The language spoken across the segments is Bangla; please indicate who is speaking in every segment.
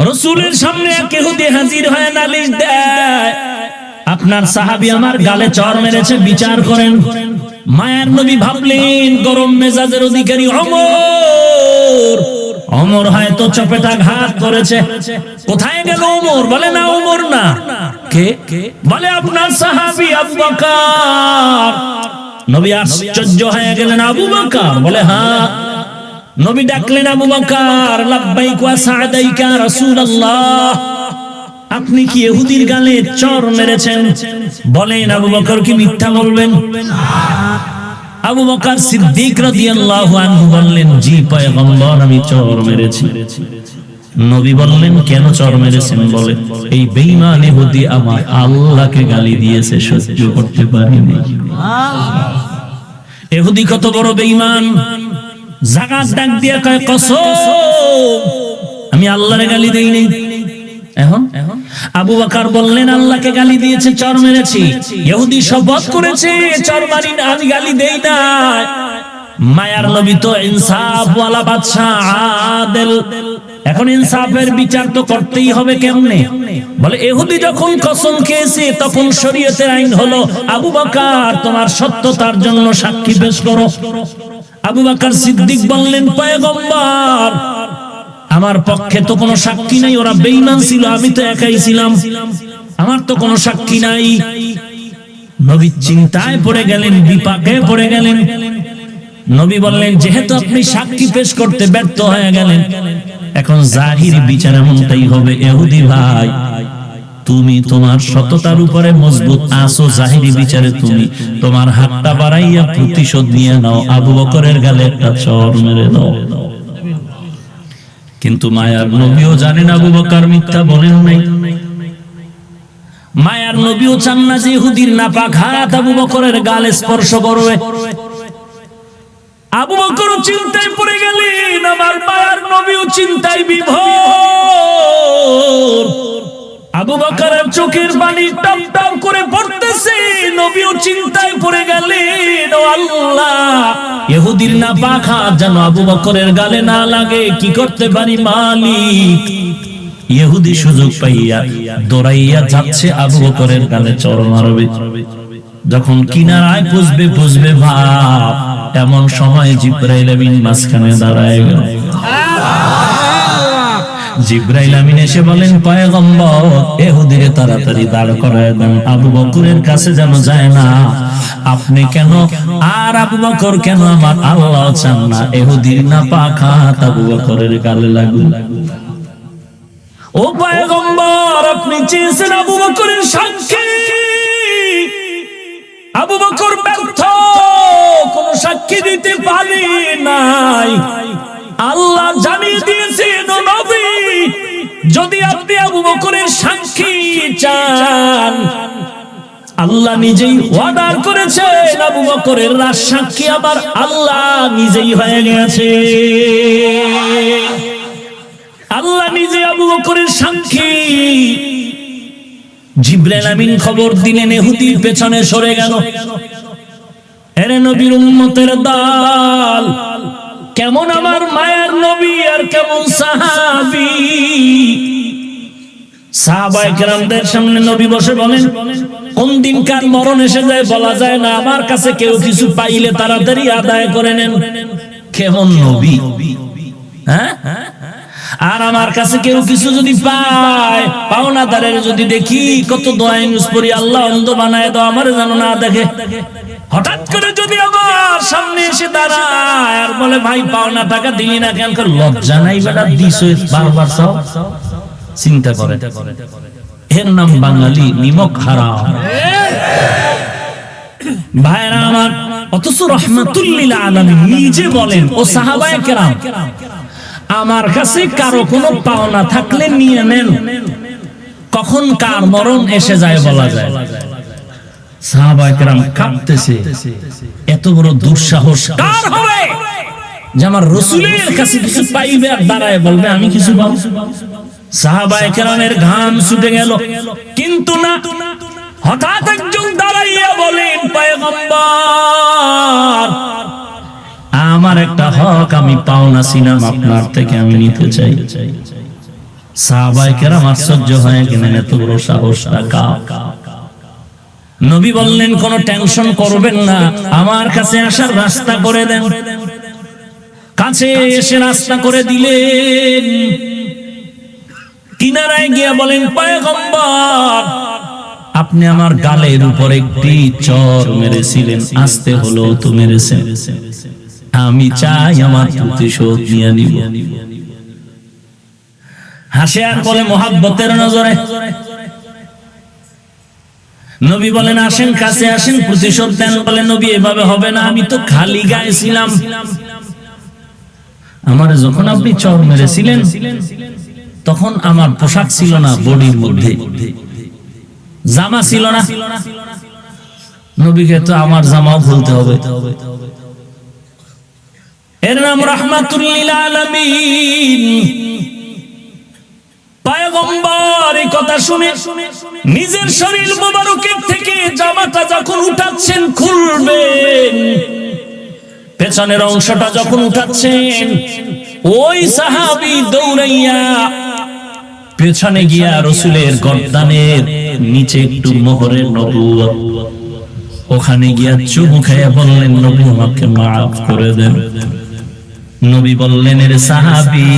Speaker 1: রাসূলের সামনে এক ইহুদি হাজির হয়ে নালিশ দেয়, আপনার সাহাবী আমার গালে চড় মেরেছে, বিচার করেন। মায়ার নবী ভাবলেন গরম মেজাজের অধিকারী ওমর হয়তো চপেটা ঘাত করেছে। কোথায় গেল ওমর? বলে না ওমর না। কে? বলে আপনার সাহাবী আবু বকর। নবী আশ্চর্য হয়ে গেলেন, আবু বকর? বলে হ্যাঁ। নবী ডাকলেন, আবু বকর, লাব্বাইক ওয়া সা'দাইকা রাসূলুল্লাহ, আপনি কি ইহুদির গালে চড় মেরেছেন? বলেন আবু বকর কি মিথ্যা বলবেন? আবু বকর সিদ্দিক রাদিয়াল্লাহু আনহু বললেন, জি পয়গম্বর, আমি চড় মেরেছি। নবী বললেন, কেন চড় মেরেছেন? বলে, এই বেঈমান ইহুদি আমার আল্লাহকে গালি দিয়েছে, সহ্য করতে পারিনি। ইহুদি কত বড় বেঈমান! জাগাত ডাক দিয়ে কয়, কসম আমি আল্লাহরে গালি দেইনি। এখন আবু বকর বললেন, আল্লাহকে গালি দিয়েছে, চড় মেরেছি। ইহুদি শপথ করেছে, চড় মারি না, আমি গালি দেই না। মায়ার নবী তো ইনসাফ ওয়ালা বাদশা, আদেল। এখন ইনসাফের বিচার তো করতেই হবে। কেমনে? বলে, ইহুদি যখন কসম খেয়েছে তখন শরীয়তের আইন হলো, আবু বকর তোমার সত্যতার জন্য সাক্ষী পেশ করো। আবু বকর সিদ্দিক বললেন, পয়গম্বর আমার পক্ষে তো কোনো সাক্ষী নাই, ওরা বেঈমান ছিল, আমি তো একাই ছিলাম, আমার তো কোনো সাক্ষী নাই। নবী চিন্তায় পড়ে গেলেন, বিপাকে পড়ে গেলেন। নবী বললেন, যেহেতু আপনি সাক্ষী পেশ করতে ব্যর্থ হয়ে গেলেন, এখন জাহিরি বিচার এমনটাই হবে। ইহুদি ভাই, তুমি তোমার সততার উপরে মজবুত আছো, জাহিরি বিচারে তুমি তোমার হাতটা বাড়াইয়া প্রতিশোধ নিয়ে নাও, আবু বকরের গালে একটা চড় মেরে দাও। কিন্তু মায়ার নবীও জানেন আবু বকর মিথ্যা বলেন নাই। মায়ার নবীও চান না যে ইহুদির নাপাক হাত আবু বকরের গালে স্পর্শ করবে। আবু বকর চিন্তায় পড়ে গেলেন, আমার মায়ার নবীও চিন্তায় বিভোর। আবু বকরের চোখের পানি টপ টপ করে পড়তেছে, নবীও চিন্তায় পড়ে গেলেন, ও আল্লাহ, ইহুদির নাপাক হাত যেন আবু বকরের গালে না লাগে, কি করতে পারি মালিক? ইহুদি সুযোগ পাইয়া দৌড়াইয়া যাচ্ছে আবু বকরের গালে চড় মারবে। যখন কিনারায় বুঝবে ভাব, এমন সময় জিবরাইল আমিন মাঝখানে দাঁড়ায় গেল। জিবরাইল আমিন এসে বলেন, পয়গম্বর ইহুদিরে তাড়াতাড়ি দাঁড় করায় দেন, আবু বকরের কাছে যেন যায় না। আপনি কেন আর আবু বকর কেন আমার আল্লাহ চান না ইহুদির নাপাক হাত আবু বকরের গালে লাগুক? ও পয়গম্বর, আপনি চেয়েছেন আবু বকরের সাক্ষী, আবু বকর ব্যর্থ, কোন সাক্ষী দিতে পারে নাই। আল্লাহ জানিয়ে দিয়েছেন, ও নবী, যদি আপনি আবু বকরের সাক্ষী চান, আল্লাহ নিজেই ওয়াদা করেছেন, আবু বকরের সাক্ষী আবার আল্লাহ নিজেই হয়ে গেছে। আল্লাহ নিজে আবু বকরের সাক্ষী। জিবরাইল আমিন খবর দিলেন, ইহুদির পেছনে সরে গেল। এরে নবীর উম্মতের দল, কেমন আমার মায়ের নবী আর কেমন সাহাবী। সাহাবায়ে কেরামদের সামনে নবী বসে বলেন, কোন দিন কার মরণ এসে যায় বলা যায় না, আমার কাছে কেউ কিছু পাইলে তাড়াতাড়ি আদায় করে নেন। কেমন নবী, হ্যাঁ? আর আমার কাছে কেউ কিছু যদি পায়, পাওনাদারের যদি দেখি, কত দোয়া ইউজ করি, আল্লাহ অন্ধ বানায় দাও, আমার যেন না দেখে। হঠাৎ করে যদি আমার সামনে এসে দাঁড়ায় আর বলে, ভাই পাওনা টাকা দিলি না কেন? লজ্জা নাই বেটা, দিছো বারবার সব চিন্তা করে। এর নাম বাঙালি নিমক হারাম। ভাইরা আমার, অথচ রাহমাতুল লিল আলামিন নিজে বলেন, ও সাহাবায়ে কেরাম, আমার কাছে কারো কোনো পাওনা থাকলে নিয়ে নেন, কখন কার মরণ এসে যায় বলা যায়। সাহাবায়ে কেরাম কাঁপতেছে, এত বড় দুঃসাহস কার হবে যে আমার রাসূলের কাছে কিছু পাইবে আর দাঁড়ায় বলবে আমি কিছু পাবো? সাহাবায়ে কেরামের ঘাম ছুটে গেল। কিন্তু না, হঠাৎ একজন দাঁড়াইয়া বলেন, পয়গম্বর, আমার একটা হক আমি পাওনা ছিলাম আপনার থেকে, আমি নিতে চাই। সাহাবায়ে কেরাম আশ্চর্য হয়ে গেলেন, এত বড় সাহসটা কার? নবী বললেন, কোনো টেনশন করবেন না, আমার কাছে আসার রাস্তা করে দেন। কাছে এসে রাস্তা করে দিলেন। কিনারায় গিয়ে বলেন, পয়গম্বর, আপনি আমার গালের উপর একটি চর মেরেছিলেন, আস্তে হলো তো মেরেছেন, আমি চাই আমার প্রতিশোধ নিয়ে নিব। হাসে আর বলে মোহাব্বতের নজরে। নবী বলেন, আসেন, কাছে আসেন, প্রতিশোধ দেন। বলে, নবী এভাবে হবে না, আমি তো খালি গায়ে ছিলাম। আমার যখন আপনি চর মেরেছিলেন তখন আমার পোশাক ছিল না, বডির মধ্যে জামা ছিল না। নবীকে তো আমার জামাও খুলতে হবে। এর নাম রাহমাতুল লিল আলামিন। পয়গম্বর এই কথা শুনে নিজের শরীর মোবারকের থেকে জামাটা যখন উঠাচ্ছেন, খুলবেন, পেছনের অংশটা যখন উঠাচ্ছেন, ওই সাহাবী দৌড়াইয়া পেছনে গিয়া রাসূলের গর্দানের নিচে একটু মোহরের নবুয়ত, ওখানে গিয়া চুমু খাইয়া বললেন, নবী আমাকে মাফ করে দেন। নবী বললেন, এর সাহাবী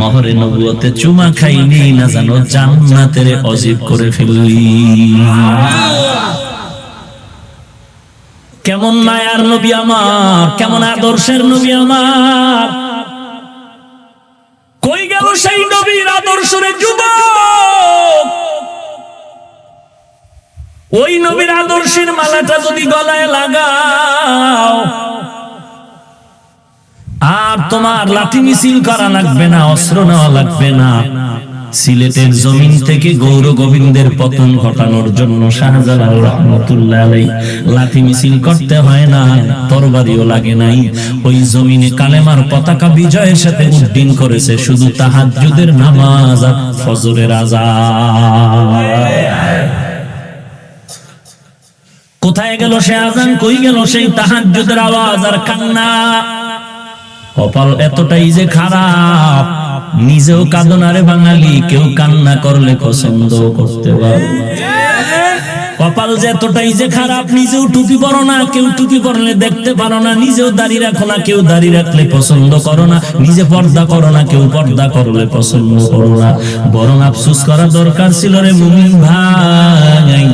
Speaker 1: মোহরে নবুয়তে চুমা খাইনি না জানো জান্নাতের অজীব করে ফেললি। কেমন মায়ার নবী আমার, কেমন আদর্শের নবী আমার। কই গেল সেই নবীর আদর্শের যুবক? ওই নবীর আদর্শের মালাটা যদি গলায় লাগাও, আর তোমার লাঠি মিছিল করা লাগবে না, অস্ত্র নেওয়া লাগবে না। সিলেটের জমিন থেকে গৌর গোবিন্দের পতন ঘটানোর জন্য শাহজালাল রাহমাতুল্লাহ আলাইহি লাঠি মিছিল করতে হয় না, তরবারিও লাগে নাই। ওই জমিনে কালেমার পতাকা বিজয়ের সাথে উড্ডীন করেছে শুধু তাহাজ্জুদের নামাজ আর ফজরের আযান। কোথায় গেল সে আযান, কই গেল সেই তাহাজ্জুদের আওয়াজ আর কান্না? কপাল এতটাই যে খারাপ, নিজেও কাঁদো না রে বাঙালি, কেউ কান্না করলে পছন্দ করতে পারে। কপাল যে এতটাই যে খারাপ, নিজেও টুপি পরো না, কেউ টুপি পরলে দেখতে পারো না। নিজেও দাড়ি রাখো না, কেউ দাড়ি রাখলে পছন্দ করো না। নিজে পর্দা করো না, কেউ পর্দা করলে পছন্দ করো না। বরং আফসোস করা দরকার ছিল রে মুমিন ভাই,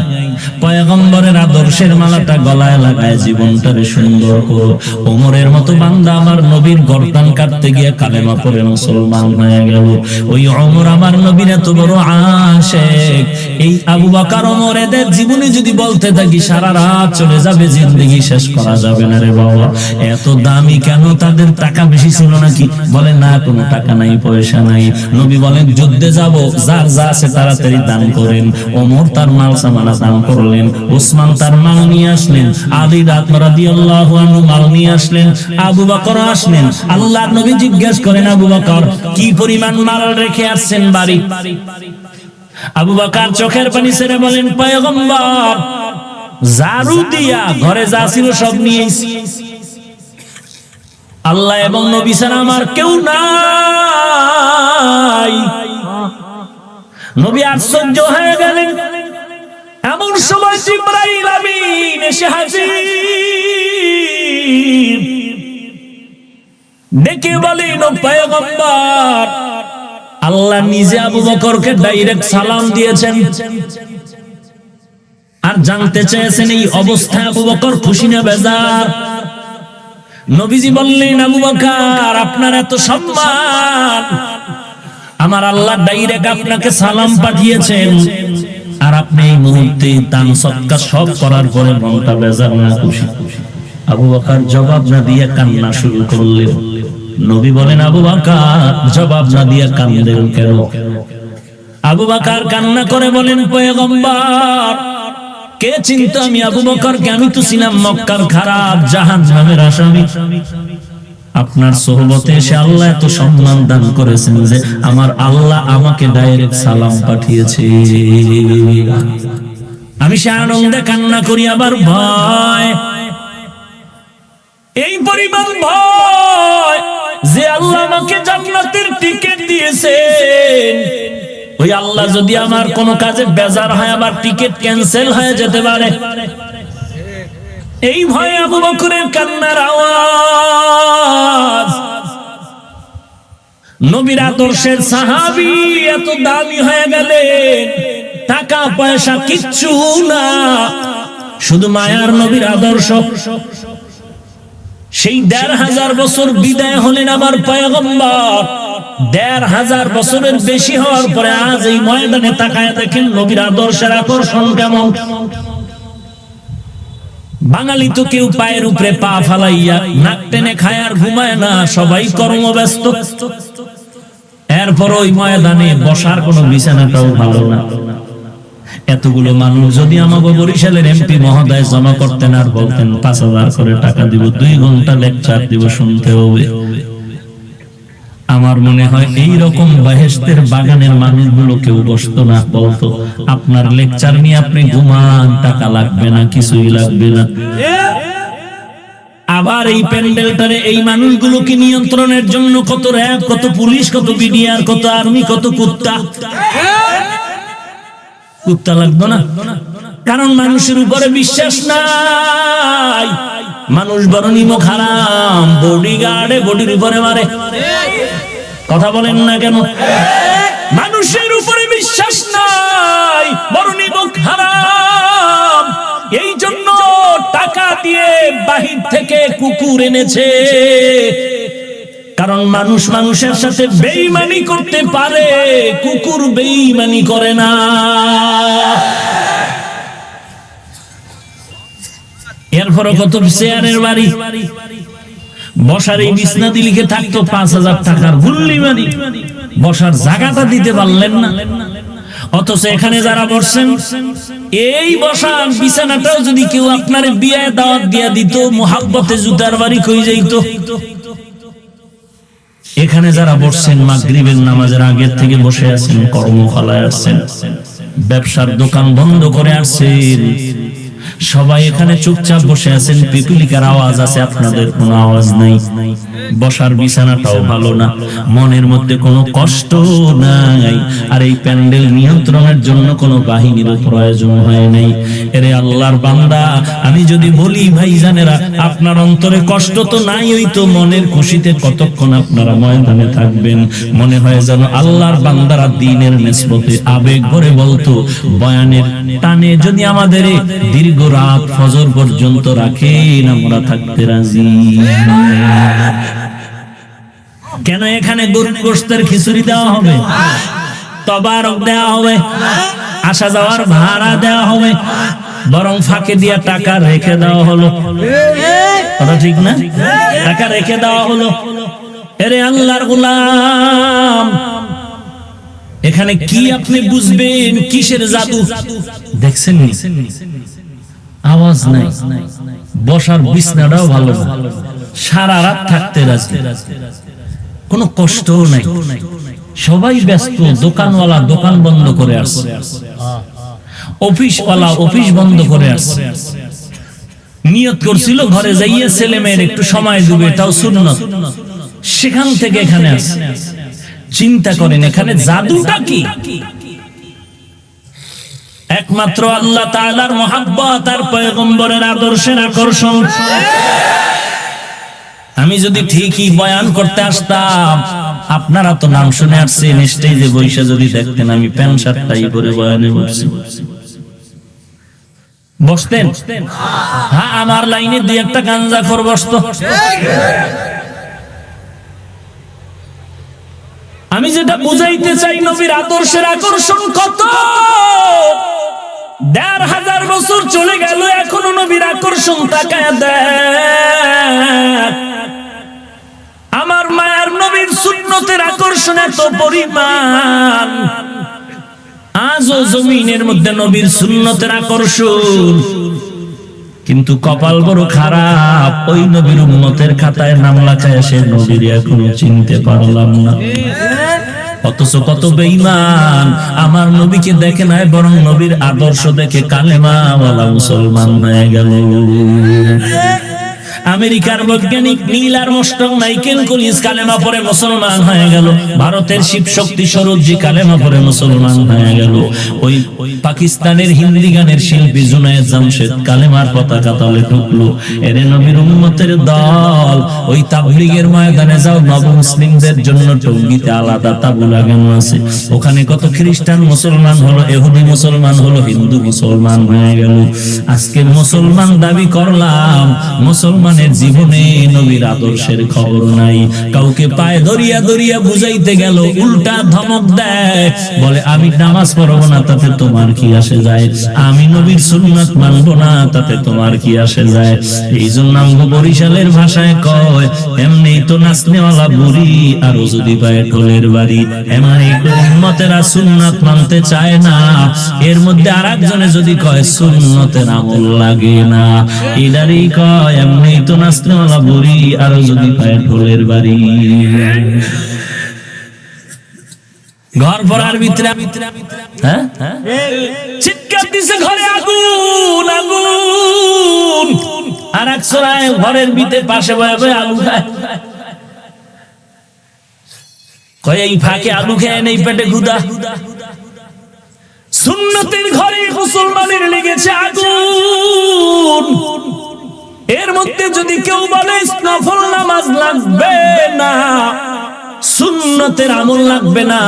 Speaker 1: পয়গম্বরের আদর্শের মালাটা গলায় লাগায় জীবনটারে সুন্দর করো। ওমরের মতো বান্দা আমার নবীর গর্দান কাটতে গিয়ে কালেমা পড়ে মুসলমান হয়ে গেল। ওই ওমর আমার নবীর এত বড় আশিক। এই আবু বকর, ওমর, এদের জীবনে যদি বলতে থাকি সারা রাত চলে যাবে, জিন্দেগি শেষ করা যাবে না রে বাবা। এত দামি কেন? তাদের টাকা বেশি ছিল নাকি? বলে না, কোনো টাকা নাই, পয়সা নাই। নবী বলেন, যুদ্ধে যাব, যার যা আছে তাড়াতাড়ি দান করেন। ওমর তার মাল সামানা দান করলেন, ওসমান তার মাল নিয়ে আসলেন, আলী রাদিয়াল্লাহু আনহু মাল নিয়ে আসলেন, আবু বকর আসলেন। আল্লাহর নবী জিজ্ঞেস করেন, আবু বকর কি পরিমাণ মাল রেখে আসছেন বাড়ি? আবু বকর চোখের পানি ছেড়ে বলেন, পয়গম্বর জারু দিয়া ঘরে যা ছিল সব নিয়েছি। আল্লাহ এবং নবী ছাড়া আমার কেউ নাই। নবী আশ্চর্য হয়ে গেলেন। এমন সময় জিবরাইল আমিন এসে হাজির, ডেকে বলেন, ও পয়গম্বর, আল্লাহ নিজে আবু বকরকে ডাইরেক্ট সালাম দিয়েছেন আর জানতে চেয়েছেন এই অবস্থায় আবু বকর খুশি না বেজার। নবীজি বললেন, আবু বকর আপনার এত সম্মান, আমার আল্লাহ ডাইরেক্ট আপনাকে সালাম পাঠিয়েছেন, আর আপনি এই মুহূর্তে দান সদকা সব করার পরে মনটা বেজার না খুশি? আবু বকর জবাব না দিয়ে কান্না শুরু করলেন। নবী বলেন, আবু বকর জবাব না দিয়ে কান্দেন কেন? আবু বকর কান্না করে বলেন, পয়গম্বর কে চিন্তা আমি আবু বকরকে? আমি তো ছিলাম মক্কার খারাপ জাহান্নামের আসামি। আপনার সোহবতে এসে আল্লাহ এত সম্মান দান করেছেন যে আমার আল্লাহ আমাকে ডাইরেক্ট সালাম পাঠিয়েছে। আমি সে আনন্দে কান্না করি, আবার ভয়, এই পরিমাণ ভয় যে আল্লাহ আমাকে জান্নাতের টিকিট দিয়েছেন, ওই আল্লাহ যদি আমার কোনো কাজে বেজার হয়, আবার টিকিট ক্যান্সেল হয়ে যেতে পারে। এই ভয়ে আবু বকরের কান্নার আওয়াজ। নবীর আদর্শের সাহাবী এত দামি হয়ে গেলেন, টাকা পয়সা কিচ্ছু না, শুধু মায়ার নবীর আদর্শ। সেই ১৫০০ বছর বিদায় হলেন আবার পয়গম্বর। ১৫০০ বছরের বেশি হওয়ার পরে আজ এই ময়দানে তাকায় দেখেন নবীর আদর্শের আকর্ষণ কেমন। বাঙালি তো কেউ পায়ের উপরে পা ফালাইয়া নাক টেনে খায় আর ঘুমায় না, সবাই কর্মব্যস্ত। এরপর ওই ময়দানে বসার কোনো বিছানাটাও ভালো না। এতগুলো মানুষ যদি আমাকে বরিশালের এমপি মহোদয় জমা করতেন আর বলতেন ৫,০০০ করে টাকা দিব, ২ ঘন্টা লেকচার দিব, শুনতে হবে, আমার মনে হয় এই রকম বেহেশতের বাগানের মানুষগুলো কেউ বসতো না, বলতো আপনার লেকচার নিয়ে আপনি ঘুমান, টাকা লাগবে না, কিছুই লাগবে না। আবার এই প্যান্ডেলটারে এই মানুষগুলোকে নিয়ন্ত্রণের জন্য কত র‍্যাব, কত পুলিশ, কত বিডিআর, কত আর্মি, কত কুত্তা। কুত্তা লাগবে না, কারণ মানুষের উপরে বিশ্বাস নাই। মানুষ বড় নিমক হারাম, বডিগার্ডে বডির উপরে মারে। কথা বলেন না কেন? মানুষের উপরে বিশ্বাস নাই, বড় নিমক হারাম। এই জন্য টাকা দিয়ে বাহির থেকে কুকুর এনেছে, কারণ মানুষ মানুষের সাথে বেঈমানি করতে পারে, কুকুর বেঈমানি করে না। এরপর কত শেয়ারের বাড়ি, বসার এই বিছনা দিলিকে থাকতো ৫,০০০ টাকার গুল্লি মারি, বসার জায়গাটা দিতে পারলেন না। অথচ এখানে যারা বসছেন, এই বসার বিছানাটাও যদি কেউ আপনার বিয়ে দাওয়াত দিয়া দিত, মুহাব্বতে জুতার বাড়ি কই যাইতো। এখানে যারা বসছেন মাগরিবের নামাজের আগের থেকে বসে আছেন, কর্মশালায় আছেন, ব্যবসার দোকান বন্ধ করে আসছেন, সবাই এখানে চুপচাপ বসে আছেন, পিপিলিকার আওয়াজ আছে, আপনাদের কোনো আওয়াজ নাই। বসার বিছানাটাও ভালো না, মনের মধ্যে কোনো কষ্ট নাই, আর এই প্যান্ডেল নিয়ন্ত্রণের জন্য কোনো বাহিনীর প্রয়োজন হয় নাই। এরে আল্লাহর বান্দা, আমি যদি বলি ভাইজানেরা, আপনার অন্তরে কষ্ট তো নাই, ওই তো মনের খুশিতে কতক্ষণ আপনারা ময়দানে থাকবেন। মনে হয় যেন আল্লাহর বান্দারা দ্বীনের নিসবতে আবেগ ভরে বলতো, বয়ানের টানে যদি আমাদের দীর্ঘ রাত ফজর পর্যন্ত রাখেন, আমরা থাকতে রাজি। কেন এখানে গরুর গোশতের খিচুড়ি দেওয়া হবে, তবারক দেওয়া হবে, আসা যাওয়ার ভাড়া দেওয়া হবে, বরং ফাঁকে দিয়া টাকা রেখে দেওয়া হলো। কথা ঠিক না? টাকা রেখে দেওয়া হলো। এরে আল্লাহর গোলাম, এখানে কি আপনি বুঝবেন? কিসের জাদু দেখছেন? আওয়াজ নাই, বসার বিছনাটাও ভালো, সারা রাত থাকতে রাজি, কোনো কষ্টও নাই, সবাই ব্যস্ত। দোকানওয়ালা দোকান বন্ধ করে আসছে, অফিসওয়ালা অফিস বন্ধ করে আসছে। নিয়ত করছিল ঘরে যাইয়ে ছেলে মেয়ের একটু সময় দেবে, এটাও সুন্নাত, সেখান থেকে এখানে আসছে। চিন্তা করেন এখানে জাদুটা কি? একমাত্র আল্লাহ তাআলার মহব্বত আর পয়গম্বরের আদর্শের আকর্ষণ। আমি যদি ঠিকই বয়ান করতে আসতাম, আপনারা তো নাম শুনে আসছেন, স্টেজে বসে যদি দেখতেন আমি প্যান্ট শার্টটাই পরে বয়ানে বসছি, বসতেন? হ্যাঁ, আমার লাইনে দুই একটা গাঞ্জাখোর বসতো। আমি যেটা বুঝাইতে চাই, নবীর আদর্শের আকর্ষণ কত। ১৫০০ বছর চলে গেল, এখনো নবীর আকর্ষণ তাকায় দেখ। আমার মায়ের নবীর সুন্নতের আকর্ষণ এত পরিমাণ, আজও জমিনের মধ্যে নবীর সুন্নতের আকর্ষণ। কিন্তু কপাল বড় খারাপ, ওই নবীর উম্মতের খাতায় নাম লেখায় সে নবীর এখনো চিনতে পারলাম না। অথচ কত বেঈমান আমার নবীকে দেখে নাই, বরং নবীর আদর্শ দেখে কালেমাওয়ালা মুসলমান হয়ে গেল। আমেরিকার বৈজ্ঞানিক নীল আর্মস্ট্রং মাইকেল কলিন্স কালেমা পড়ে মুসলমান হয়ে গেল, ভারতের শিব শক্তি স্বরূপজি কালেমা পড়ে মুসলমান হয়ে গেল, ওই পাকিস্তানের হিন্দি গানের শিল্পী জুনায়েদ জামশেদ কালেমার পতাকা তলে ঢুকলো। এর নবীর উম্মতের দল ওই তাবলীগের ময়দানে যাও, নব মুসলিমদের জন্য টঙ্গীতে আলাদা তাবু লাগানো আছে, ওখানে কত খ্রিস্টান মুসলমান হলো, ইহুদি মুসলমান হলো, হিন্দু মুসলমান হয়ে গেল। আজকে মুসলমান দাবি করলাম, মুসলমানের জীবনে নবীর আদর্শের খবর নাই। কাউকে পায়ে ধরিয়া ধরিয়া বুঝাইতে গেল উল্টা ধমক দেয়, বলে আমি নামাজ পড়বো না তাতে তোমার কি আসে যায়, আমি নবীর সুন্নাত মানবো না তাতে তোমার কি আসে যায়। এই জন্য আমগো বরিশালের ভাষায় কয়, এমনি তো নাচনেওয়ালা বুড়ি আর যদি পায়ে ঢোলের বাড়ি। এমনি উম্মতেরা সুন্নাত মানতে চায় না, এর মধ্যে আরেকজনে যদি কয় সুন্নতের আমল লাগে না, এদারই কয় এমনি তো নাচনেওয়ালা বুড়ি আর যদি পায়ে ঢোলের বাড়ি। ঘর ভরার ভিতরে হ্যাঁ চিৎকার দিছে ঘরে আগুন আগুন, আর এক সরায় ঘরের ভিতরে পাশে বয়ে বয়ে আলু খায়, কয় এই ফাঁকে আলু খেয়ে নেই পেটে ক্ষুধা। সুন্নতের ঘরে মুসলমানের লেগেছে আগুন, এর মধ্যে যদি কেউ বলে নফল নামাজ লাগবে না, সুন্নতের আমল লাগবে না,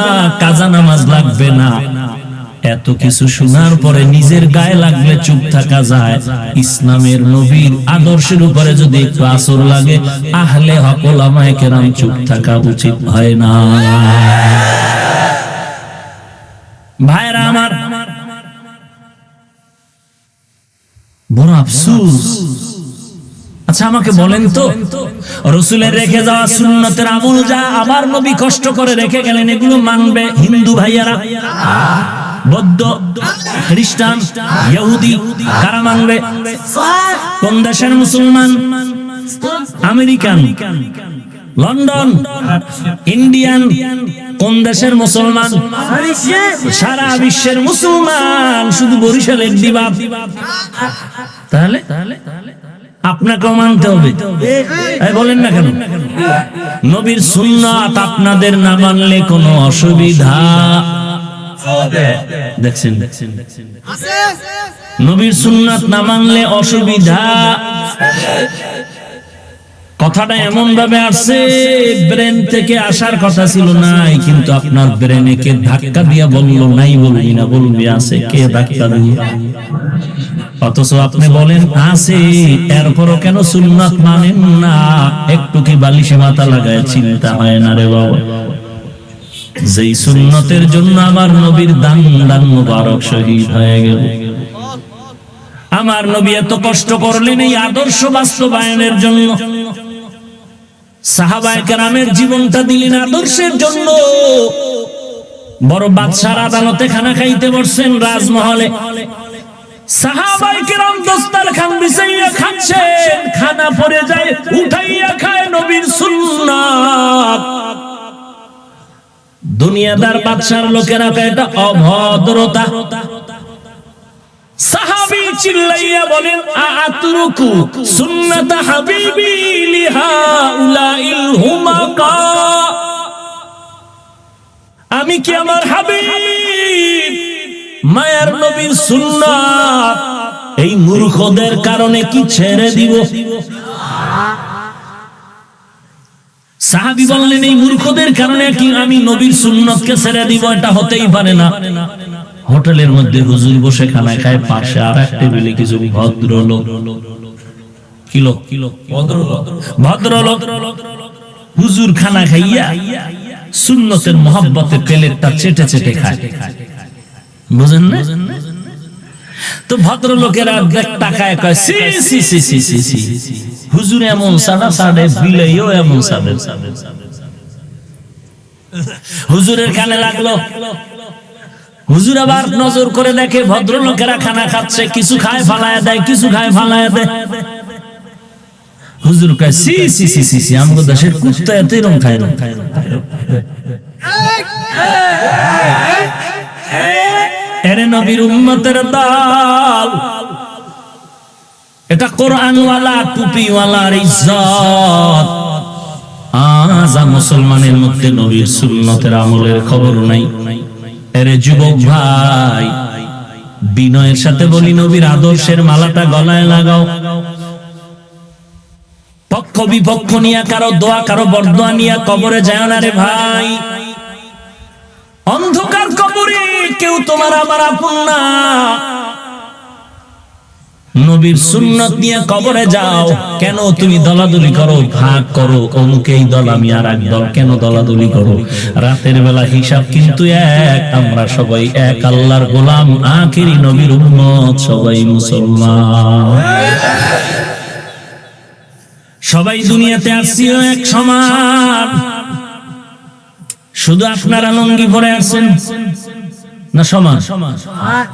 Speaker 1: কাজা নামাজ লাগবে না, এত কিছু শোনার পরে নিজের গায়ে লাগলে চুপ থাকা যায়, ইসলামের নবীর আদর্শের উপরে যদি একটু আসর লাগে আহলে হক ওলামায়ে কেরাম চুপ থাকা উচিত হয় না। ভাইরা আমার, বড় আফসোস। আচ্ছা আমাকে বলেন তো, রাসূলের রেখে যাওয়া সুন্নতের আমল যা আমার নবী কষ্ট করে রেখে গেলেন, এগুলো মানবে হিন্দু ভাইয়ারা? বৌদ্ধ, খ্রিস্টান, ইহুদি কারা মানবে? কোন দেশের মুসলমান? আমেরিকান, লন্ডন, ইন্ডিয়ান, কোন দেশের মুসলমান? সারা বিশ্বের মুসলমান, শুধু বরিশালের দিবা। তাহলে আপনাকেও মানতে হবে, বলেন না কেন? নবীর সুন্নাত আপনাদের না মানলে কোনো অসুবিধা? দেখছেন, নবীর সুন্নাত না মানলে অসুবিধা। কথাটা এমন ভাবে আসছে, ব্রেন থেকে আসার কথা ছিল নাই, কিন্তু আপনার ব্রেনে কে ধাক্কা দিয়া বললো নাই বলবি না, বলবি আছে, কে ধাক্কা দিয়ে? অথচ আপনি বলেন আছে, এরপরও কেন সুন্নাত মানেন না? একটু কি বালিশে মাথা লাগায় চিন্তা হয় না রে বাবা? যেই সুন্নতের জন্য আমার নবীর দান দান মুবারক শহীদ হয়ে গেল, আমার নবী এত কষ্ট করলেন এই আদর্শ বাস্তবায়নের জন্য, সাহাবায়ে কেরামের জীবনটা দিলেন আদর্শের জন্য। বড় বাদশার আদালতে খানা খাইতে বসছেন, রাজমহলে সাহাবায়ে কেরাম দস্তরখান বিছাইয়া খাচ্ছেন, খানা পড়ে যায়, উঠাইয়া খায় নবীর সুন্নাত। দুনিয়াদার বাদশার লোকেরা কয় এটা অভদ্রতা। সাহাবী চিল্লাইয়া বলেন, আতরুকু সুন্নাত হাবিবি লিহাউলাইল হুমাকা, আমি কি আমার হাবিব মায়ার নবীর সুন্নাত এই মূর্খদের কারণে কি ছেড়ে দিব? সাহাবী বললেন, এই মূর্খদের কারণে কি আমি নবীর সুন্নতকে ছেড়ে দিব? এটা হতেই পারে না। হোটেলের মধ্যে হুজুর বসে খানা খায়, পাশে আর এক টেবিলে কিছু ভদ্রলোক, ভদ্রলোক হুজুর খানা খাইয়া সুন্নতের মহব্বতে প্লেটটা চেটে চেটে খায়, বুঝেন না? তো ভদ্রলোকেরা তাকায় কয়, সি সি সি সি সি সি, হুজুর এমন সাদা সাদে, বিলেও এমন সাদে। হুজুরের কানে লাগলো, হুজুর আবার নজর করে দেখে ভদ্রলোকেরা খানা খাচ্ছে, কিছু খায় ফালায়া দেয়, কিছু খায় ফালায়া দেয়। হুজুর কয়, সি সি সি সি সি, আমাদের দেশের কুত্তা এত এরকম খায় না। এরে নবীর উম্মতের দল, এটা কোরআনওয়ালা টুপিওয়ালার ইজ্জত। আজ মুসলমানের মধ্যে নবীর সুন্নতের আমলের খবর নাই। এরে যুবক ভাই, বিনয়ের সাথে বলি, নবীর আদর্শের মালাটা গলায় লাগাও। পক্ষ বিপক্ষ নিয়ে কারো দোয়া কারো বরদোয়া নিয়ে কবরে যায় না রে ভাই। অন্ধকার কবরে কেউ তোমার আমার আপন না। নবীর সুন্নত নিয়ে কবরে যাও। কেন তুমি দলাদলি করো, ভাগ করো, অমুক এই দল আমি আর এক দল, কেন দলাদলি করো? রাতের বেলা হিসাব কিন্তু এক, আমরা সবাই এক আল্লাহর গোলাম, আখেরি নবীর উম্মত, সবাই মুসলমান, সবাই দুনিয়াতে আসছি এক সমান। শুধু আপনারা লঙ্গি পরে আসছেন না সমান?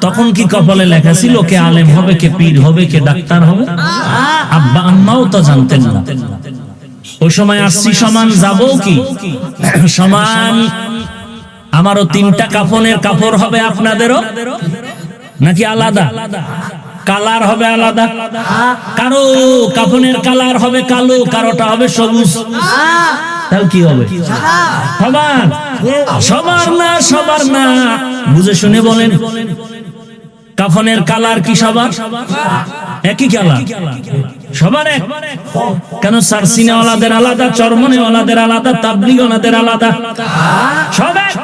Speaker 1: তখন কি কপালে লেখা ছিল কে আলেম হবে, কে পীর হবে, কে ডাক্তার হবে? আব্বা আম্মাও তো জানতেন না। ওই সময় আসছি সমান, যাবো কি সমান। আমারও 3টা কাফনের কাপড় হবে, আপনাদেরও নাকি আলাদা? কালার হবে আলাদা। কারো কাফনের কালার হবে কালো, কারোটা হবে সবুজ। তাহলে কি হবে? সবার? সবার না, সবার না। বুঝে শুনে বলেন, কাফনের কালার কি সবার একই কালার? সবার এক? কেন সারসিনাওয়ালাদের আলাদা, চরমনেওয়ালাদের আলাদা, তাবলিগওয়ালাদের আলাদা? সব এক?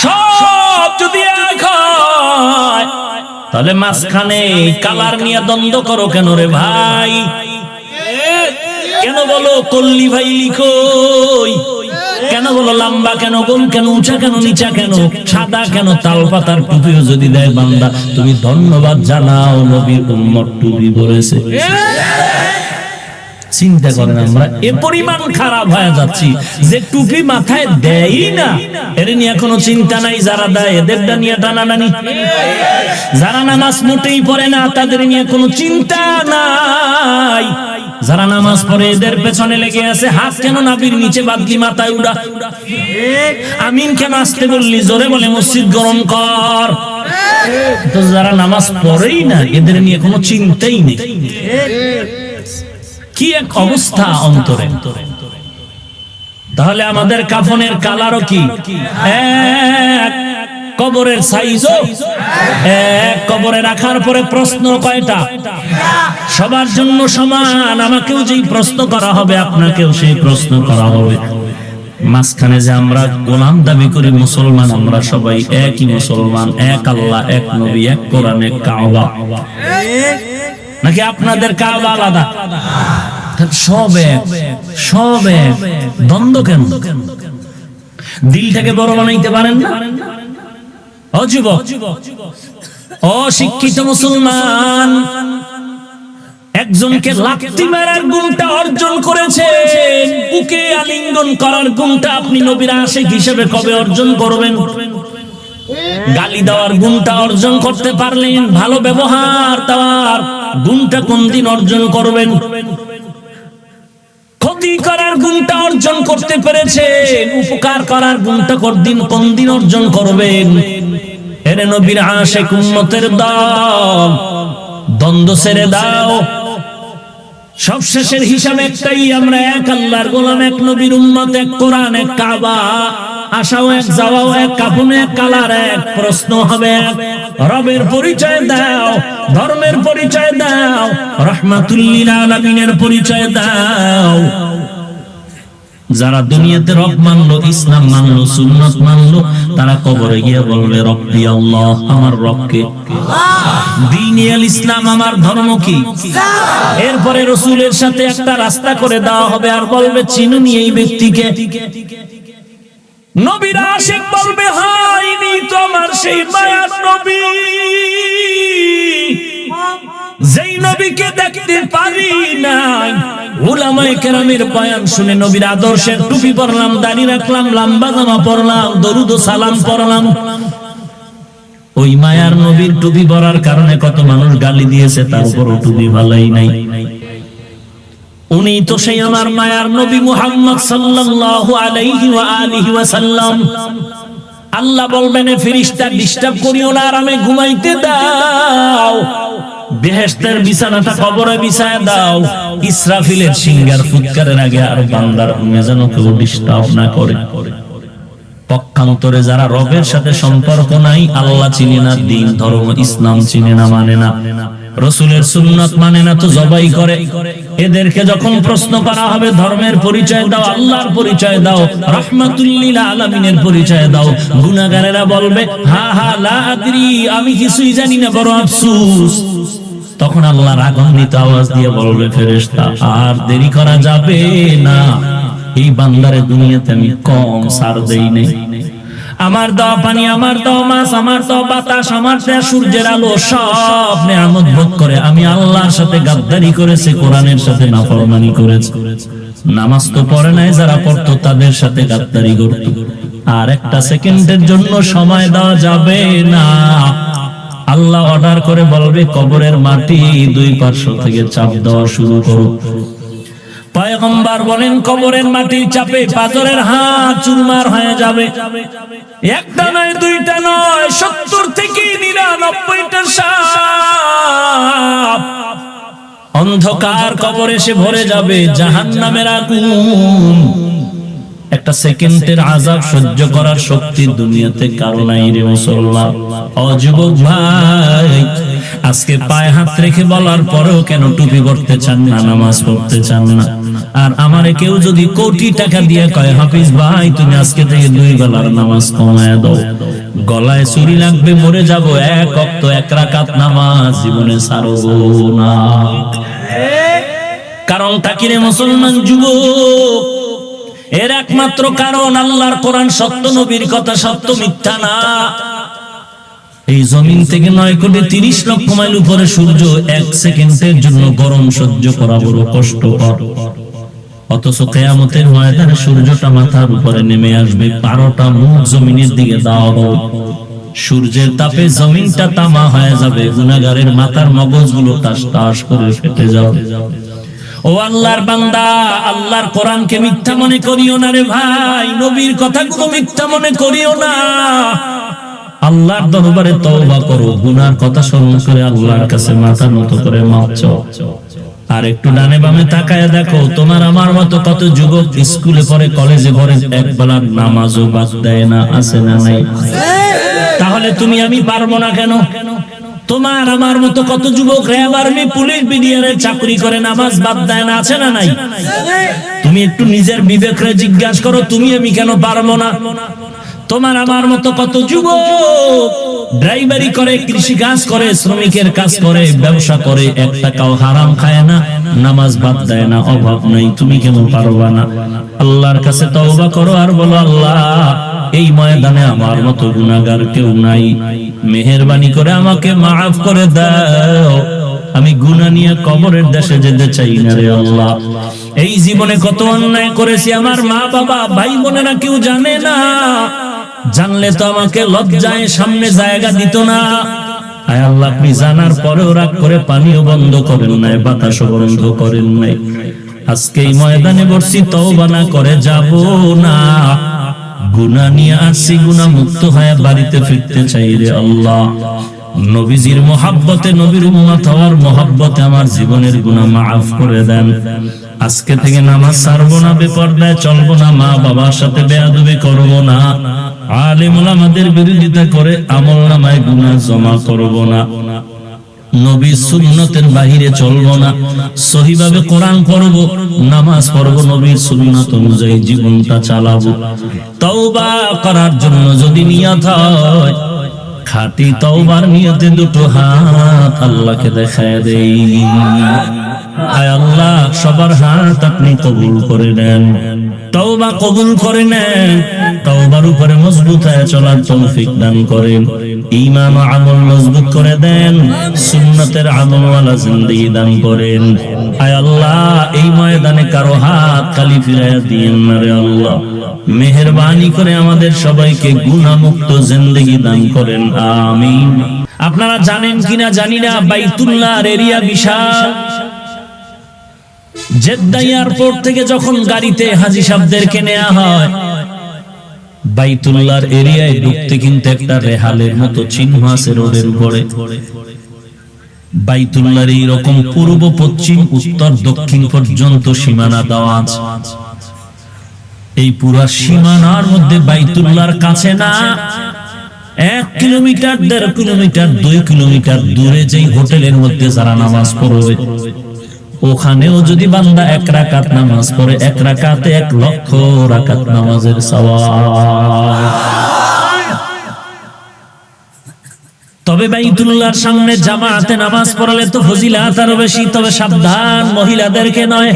Speaker 1: সব যদি এক হয় তাহলে মাঝখানে কালার নিয়ে দ্বন্দ্ব করো কেন রে ভাই? কেন বলো কল্লি ভাই লিখই? কেন বলো লম্বা কেন, গোল কেন, উঁচা কেন, নিচা কেন, সাদা কেন? তাল পাতার টুপিও যদি দেয় বান্দা, তুমি ধন্যবাদ জানাও, নবীর উম্মত টুপি পরেছে। চিন্তা করেন, আমরা এ পরিমাণ খারাপ হয়ে যাচ্ছি যে টুপি মাথায় দেয়ই না। এর নিয়ে কোনো চিন্তা নাই, যারা দেয় এদেরটা নিয়ে টানাটানি। যারা নামাজ মোটেই পড়ে না তাদের নিয়ে কোনো চিন্তা নাই। যারা নামাজ পড়ে এদের পেছনে লেগে আছে, হাত কেন নাভির নিচে বাঁধলি, মাথায় উড়া, আমিন কেন আসতে বললি, জোরে বলে মসজিদ গরম কর। তো যারা নামাজ পড়েই না এদের নিয়ে কোনো চিন্তাই নেই। কি এক অবস্থা অন্তরে। তাহলে আমাদের কাফনের কালারও কি এক, কবরের সাইজও এক। কবরে রাখার পরে প্রশ্ন কয়টা? সবার জন্য সমান। আমাকেও যেই প্রশ্ন করা হবে, আপনাকেও সেই প্রশ্ন করা হবে। মাঝখানে যে আমরা গোলাম দাবি করি মুসলমান, আমরা সবাই একই মুসলমান, এক আল্লাহ, এক নবী, এক কোরআন, এক কাবা। নাকি আপনাদের কাবা আলাদা? সব এক, সব এক। দ্বন্দ্ব কেন? দিলটাকে বড় বানাইতে পারেন না? অযুবক, অশিক্ষিত মুসলমান একজনকে লাথি মারার গুণটা অর্জন করেছেন, বুকে আলিঙ্গন করার গুণটা আপনি নবীর আশিক হিসেবে কবে অর্জন করবেন? গালি দেওয়ার গুণটা অর্জন করতে পারলেন, ভালো ব্যবহার দেওয়ার গুণটা কোন দিন অর্জন করবেন? ক্ষতি করার গুণটা অর্জন করতে পেরেছেন, উপকার করার গুণটা কোন দিন অর্জন করবেন? এর নবীর আশিক উম্মতের দল, দ্বন্দ্ব ছেড়ে দাও। সবশেষের হিসাব একটাই, আমরা এক আল্লাহর গোলাম, এক নবীর উম্মত, এক কোরআন, এক কাবা। আসাও এক, যাওয়াও এক, কাফন এক, কালার এক, প্রশ্ন হবে এক। রবের পরিচয় দাও, ধর্মের পরিচয় দাও, রাহমাতুল লিল আলামিনের পরিচয় দাও। যারা দুনিয়াতে রব মানলো, ইসলাম মানলো, সুন্নাত মানলো, তারা কবরে গিয়ে বলবে রব্বি আল্লাহ, আমার রবকে। দ্বীন আল ইসলাম, আমার ধর্ম কি? এরপরে রাসূলের সাথে একটা রাস্তা করে দেওয়া হবে, আর বলবে চিনুনি এই ব্যক্তিকে। নবীর আশিক বলবে হায়নি তো আমার সেই মায়ার নবী, যেই নবীকে দেখতে পারি নাই। উলামায়ে কেরামের বয়ান শুনে নবীর আদর্শের টুপি পরলাম, দাড়ি রাখলাম, লম্বা জামা পরলাম, দরুদ ও সালাম পরলাম। ওই মায়ার নবীর টুপি পরার কারণে কত মানুষ গালি দিয়েছে, তার উপরও টুপি ভালাই নাই। উনি তো সেই আমার মায়ার নবী মুহাম্মদ সাল্লাল্লাহু আলাইহি ওয়া আলিহি ওয়াসাল্লাম। আল্লাহ বলবেন ফেরেশতা ডিস্টার্ব করিও না, আরামে ঘুমাইতে দাও। বেহেশতের বিছানাটা কবরে বিছায় দাও, ইসরাফিলের সিঙ্গার ফুৎকারের আগে আর বান্দার ঘুমে যেন কেউ ডিস্টার্ব না করে। পক্ষান্তরে যারা রবের সাথে সম্পর্ক নাই, আল্লাহ চিনে না, দিন ধর্ম ইসলাম চিনে না, মানে না, রাসূলের সুন্নাত মানে না, তো জবাই করে। এদেরকে যখন প্রশ্ন করা হবে ধর্মের পরিচয় দাও, আল্লাহর পরিচয় দাও, রাহমাতুল লিল আলামিনের পরিচয় দাও, গুনাহগারেরা বলবে হা হা লা আদরি, আমি কিছুই জানি না, বড় আফসোস। তখন আল্লাহ রাগান্বিত আওয়াজ দিয়ে বলবে ফেরেশতা, আর দেরি করা যাবে না, এই বান্দারে দুনিয়াতে আমি কম ছাড় দেই নাই। আমার দাও পানি, আমার দাও মাছ, আমার দাও বাতাস, আমার দেয়া সূর্যের আলো, সব নেয়ামত ভোগ করে আমি আল্লাহর সাথে গাদ্দারি করেছে, কোরআনের সাথে নাফরমানি করেছে। নামাজ তো পড়ে নাই, যারা পড়তো তাদের সাথে গাদ্দারি করত। আর একটা সেকেন্ডের জন্য সময় দেওয়া যাবে না। আল্লাহ অর্ডার করে বলবে কবরের মাটি দুই পার্শ্ব থেকে চাপ দেওয়া শুরু করো। পয়গম্বর বলেন কবরের মাটির চাপে পাথরের হাত চুরমার হয়ে যাবে। একটা নয়, দুইটা নয়, 70 থেকে 99টা সাপ। অন্ধকার কবরে এসে ভরে যাবে, জাহান্নামের আগুন। একটা সেকেন্ডের আযাব সহ্য করার শক্তি দুনিয়াতে কারো নাই রে মুসলমান। ও যুবক ভাই, আজকে পায়ে হাত রেখে বলার পরেও কেন টুপি পরতে চান না, নামাজ পড়তে চান না? আর আমারে কেউ যদি কোটি টাকা দিয়ে কয় হাফিজ ভাই তুমি আজকে থেকে 2 বেলার নামাজ কমায়া দাও, গলায় চুরি লাগবে, মরে যাব, 1 ওয়াক্ত 1 রাকাত নামাজ জীবনে ছাড়বো না। কারণটা কি রে মুসলমান যুবক? এর একমাত্র কারণ আল্লাহর কোরআন সত্য, নবীর কথা সত্য, মিথ্যা না। এই জমিন থেকে 9,30,00,000 মাইল উপরে সূর্য 1 সেকেন্ডের জন্য গরম সহ্য করা বড় কষ্টকর। অথচ কিয়ামতের ময়দানে সূর্যটা মাথার উপরে নেমে আসবে, 12টা মুখ জমিনের দিকে দাও, সূর্যের তাপে জমিনটা তামা হয়ে যাবে, গুনাহগারের মাথার মগজগুলো টাস টাস করে ফেটে যাবে। ও আল্লাহর বান্দা, আল্লাহর কোরআনকে মিথ্যা মনে করিও না রে ভাই, নবীর কথাগুলো মিথ্যা মনে করিও না। আল্লাহর দরবারে তওবা করো, গুনার কথা স্মরণ করে আল্লাহর কাছে মাথা নত করে মাফ চাও। আর একটু ডানে বামে তাকায় দেখো, তোমার আমার মতো কত যুবক স্কুলে পড়ে, কলেজে পড়ে, একবেলার নামাজও বাদ দেয় না, আছে না নাই? তাহলে তুমি আমি পারবো না কেন? তোমার আমার মতো কত যুবক র্যাব, আর্মি, পুলিশ, বিডিআর চাকরি করে, নামাজ বাদ দেয় না, আছে না নাই? তুমি একটু নিজের বিবেকরে জিজ্ঞাসা করো, তুমি আমি কেন পারবো না? তোমার আমার মতো কত যুবক ড্রাইভারি করে, কৃষি কাজ করে, শ্রমিকের কাজ করে, ব্যবসা করে, 1 টাকাও হারাম খায় না, নামাজ বাদ দেয় না, অভাব নাই, তুমি কেন পারবা না? আল্লাহর কাছে তওবা করো আর বলো, আল্লাহ এই ময়দানে আমার মতো গুনাহগার কেউ নাই, মেহেরবানি করে আমাকে মাফ করে দাও, আমি গুনাহ নিয়ে কবরের দেশে যেতে চাই না রে আল্লাহ। এই জীবনে কত অন্যায় করেছি, আমার মা বাবা ভাই বোনেরা কেউ জানে না, জানলে তো আমাকে লজ্জায় সামনে জায়গা দিত না। আয় আল্লাহ, আপনি জানার পরেও রাগ করে পানিও বন্ধ করেন নাই, বাতাসও বন্ধ করেন নাই। আজকে এই ময়দানে বসছি, তওবা না করে যাব না, গুনাহ নিয়ে আসছি, গুনাহ মুক্ত হয়ে বাড়িতে ফিরতে চাই রে আল্লাহ। নবীজির মহব্বতে, নবীর উম্মত হওয়ার মহব্বতে আমার জীবনের গুনাহ মাফ করে দেন। আজকে থেকে নামাজ ছাড়বো না, বেপরদায় চলবো না, মা বাবার সাথে বেয়াদবি করবো না, আলেম ওলামাদের বিরোধিতা করে আমলনামায় গুনাহ জমা করবো না, নবীর সুন্নতের বাহিরে চলবো না, সহিভাবে কোরআন পড়বো, নামাজ পড়বো, নবীর সুন্নাত অনুযায়ী জীবনটা চালাবো। তওবা করার জন্য যদি নিয়ত হয়, খাঁটি তওবার নিয়তে 2 হাত আল্লাহকে দেখায় দেই। আয় আল্লাহ, সবার হাত আপনি কবুল করে নেন, তওবা কবুল করে নেন, তওবার উপরে মজবুত হয়ে চলার তৌফিক দান করেন, ঈমান ও আমল মজবুত করে দেন, সুন্নতের আমলওয়ালা জিন্দেগি দান করেন। আয় আল্লাহ, এই ময়দানে কারো হাত খালি ফিরাইয়া দিয়েন না রে আল্লাহ। মেহেরবানি করে আমাদের সবাইকে গুনাহমুক্ত জিন্দেগি দান করেন, আমিন। আপনারা জানেন কিনা জানি না, বাইতুল্লাহর এরিয়া বিশাল। জেদ্দা এয়ারপোর্ট থেকে যখন গাড়িতে হাজী সাহেবদেরকে নেওয়া হয়, বাইতুল্লাহর এরিয়ায় ঢুকতে কিন্তু একটা রেহালের মতো চিহ্ন আছে রোডের উপরে। বাইতুল্লাহর এইরকম পূর্ব পশ্চিম উত্তর দক্ষিণ পর্যন্ত সীমানা দেওয়া আছে। এই পুরা সীমানার মধ্যে বাইতুল্লাহর কাছে না 1 কিলোমিটার 1.5 কিলোমিটার 2 কিলোমিটার দূরে যেই হোটেলের মধ্যে যারা নামাজ পড়বে, ওখানেও যদি বান্দা 1 রাকাত নামাজ পড়ে, 1 রাকাতে 1 লক্ষ রাকাত নামাজের সওয়াব। তবে বাইতুল্লাহর সামনে জামাতে নামাজ পড়লে তো ফজিলাত আরো বেশি। তবে সাবধান, মহিলাদেরকে নয়।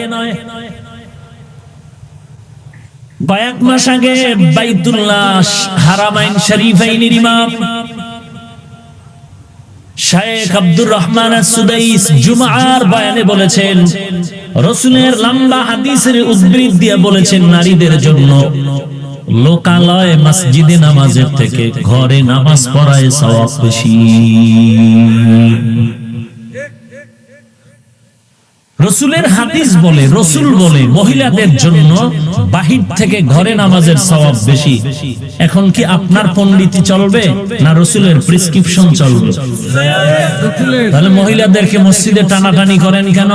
Speaker 1: কয়েক মাস আগে বাইতুল্লাহ হারামাইন শরীফাইনের ইমাম শেখ আব্দুর রহমান আস-সুদাইস জুমার বয়ানে বলেছেন, রাসূলের লম্বা হাদিসের উদ্ধৃতি দিয়ে বলেছেন, নারীদের জন্য লোকালয় মসজিদে নামাজের থেকে ঘরে নামাজ পড়ায় সওয়াব বেশি। রাসূলের হাদিস বলে, রাসূল বলে মহিলাদের জন্য বাহির থেকে ঘরে নামাজের সওয়াব বেশি। এখন কি আপনার পণ্ডিতি চলবে না রাসূলের প্রেসক্রিপশন চলবে? তাহলে মহিলাদেরকে মসজিদে টানাটানি করেন কেন?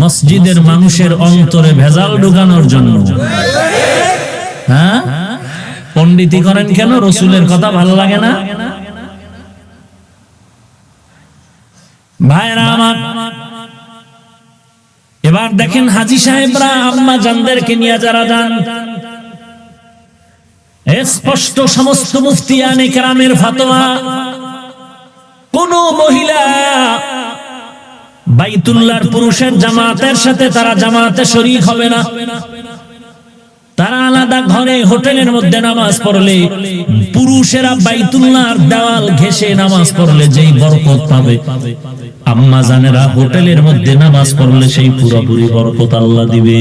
Speaker 1: মসজিদের মানুষের অন্তরে ভেজাল ঢুকানোর জন্য। হ্যাঁ, পণ্ডিতি করেন কেন? রাসূলের কথা ভালো লাগে না? ভাইরা আমার, এবার দেখেন হাজী সাহেবরা আম্মা জানদেরকে নিয়ে যারা যান, স্পষ্ট সমস্ত মুফতিয়ানে কেরামের ফতোয়া, কোন মহিলা বাইতুল্লাহর পুরুষের জামাতের সাথে তারা জামাতে শরীক হবে না। তারা আলাদা ঘরে হোটেলের মধ্যে নামাজ পড়লে, পুরুষেরা বাইতুল্লাহর দেওয়াল ঘেঁষে নামাজ পড়লে যেই বরকত পাবে, আম্মা জানেরা হোটেলের মধ্যে নামাজ পড়লে সেই পুরোপুরি বরকত আল্লাহ দিবে।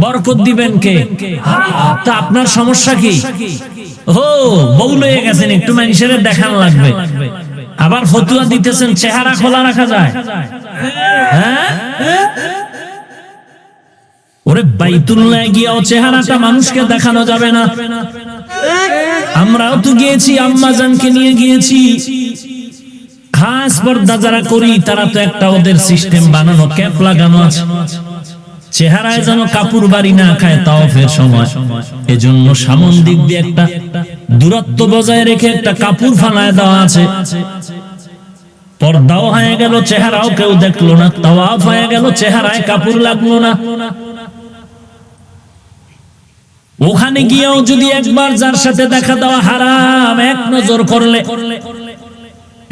Speaker 1: বরকত দিবেন কে? তা আপনার সমস্যা কি? ও বউ লয়ে গেছেন, একটু মানুষের দেখান লাগবে, আবার ফতুয়া দিতেছেন চেহারা খোলা রাখা যায়? হ্যাঁ, ওরে বাইতুল্লাহ গিয়েও চেহারাটা মানুষকে দেখানো যাবে না। আমরাও তো গিয়েছি, আম্মা জানকে নিয়ে গিয়েছি। খাস পর্দা যারা করি তারা তো একটা ওদের সিস্টেম বানানো, ক্যাপ লাগানো আছে, চেহারায় যেন কাপড় বাড়ি না খায় তাওয়াফের সময়। এজন্য সামন দিক দিয়ে একটা দূরত্ব বজায় রেখে একটা কাপড় ফালায় দেওয়া আছে। পর্দাও হয়ে গেল, চেহারাও কেউ দেখলো না, তাওয়াফ হয়ে গেল, চেহারায় কাপড় লাগলো না। ওখানে গিয়েও যদি একবার যার সাথে দেখা দেওয়া হারাম, এক নজর করলে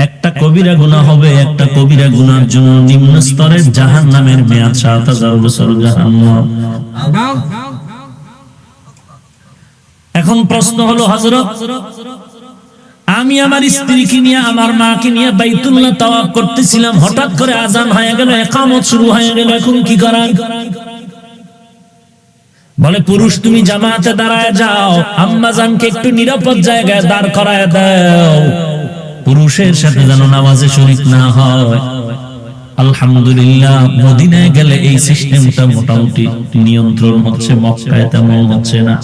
Speaker 1: একটা কবিরা গুনাহ হবে। একটা কবিরা গুনার জন্য নিম্ন স্তরের জাহান্নামের মেয়াদ ৭০০০ বছর জাহান্নাম। এখন প্রশ্ন হলো, হযরত আমি আমার স্ত্রীকে নিয়ে, আমার মাকে নিয়ে বাইতুল্লাহ তাওয়াফ করতেছিলাম, হঠাৎ করে আযান হয়ে গেল, ইকামত শুরু হয়ে গেল, এখন কি করার? বলে, পুরুষ তুমি জামাতে দাঁড়ায় যাও, আম্মা জানকে একটু নিরাপদ জায়গায় দাঁড় করায় দাও, পুরুষের সাথে যেন নামাজে শরীক না হয়। আলহামদুলিল্লাহ, মদিনায় গেলে এই সিস্টেমটা মোটামুটি নিয়ন্ত্রণ হচ্ছে, মক্কায় তেমন হচ্ছে না।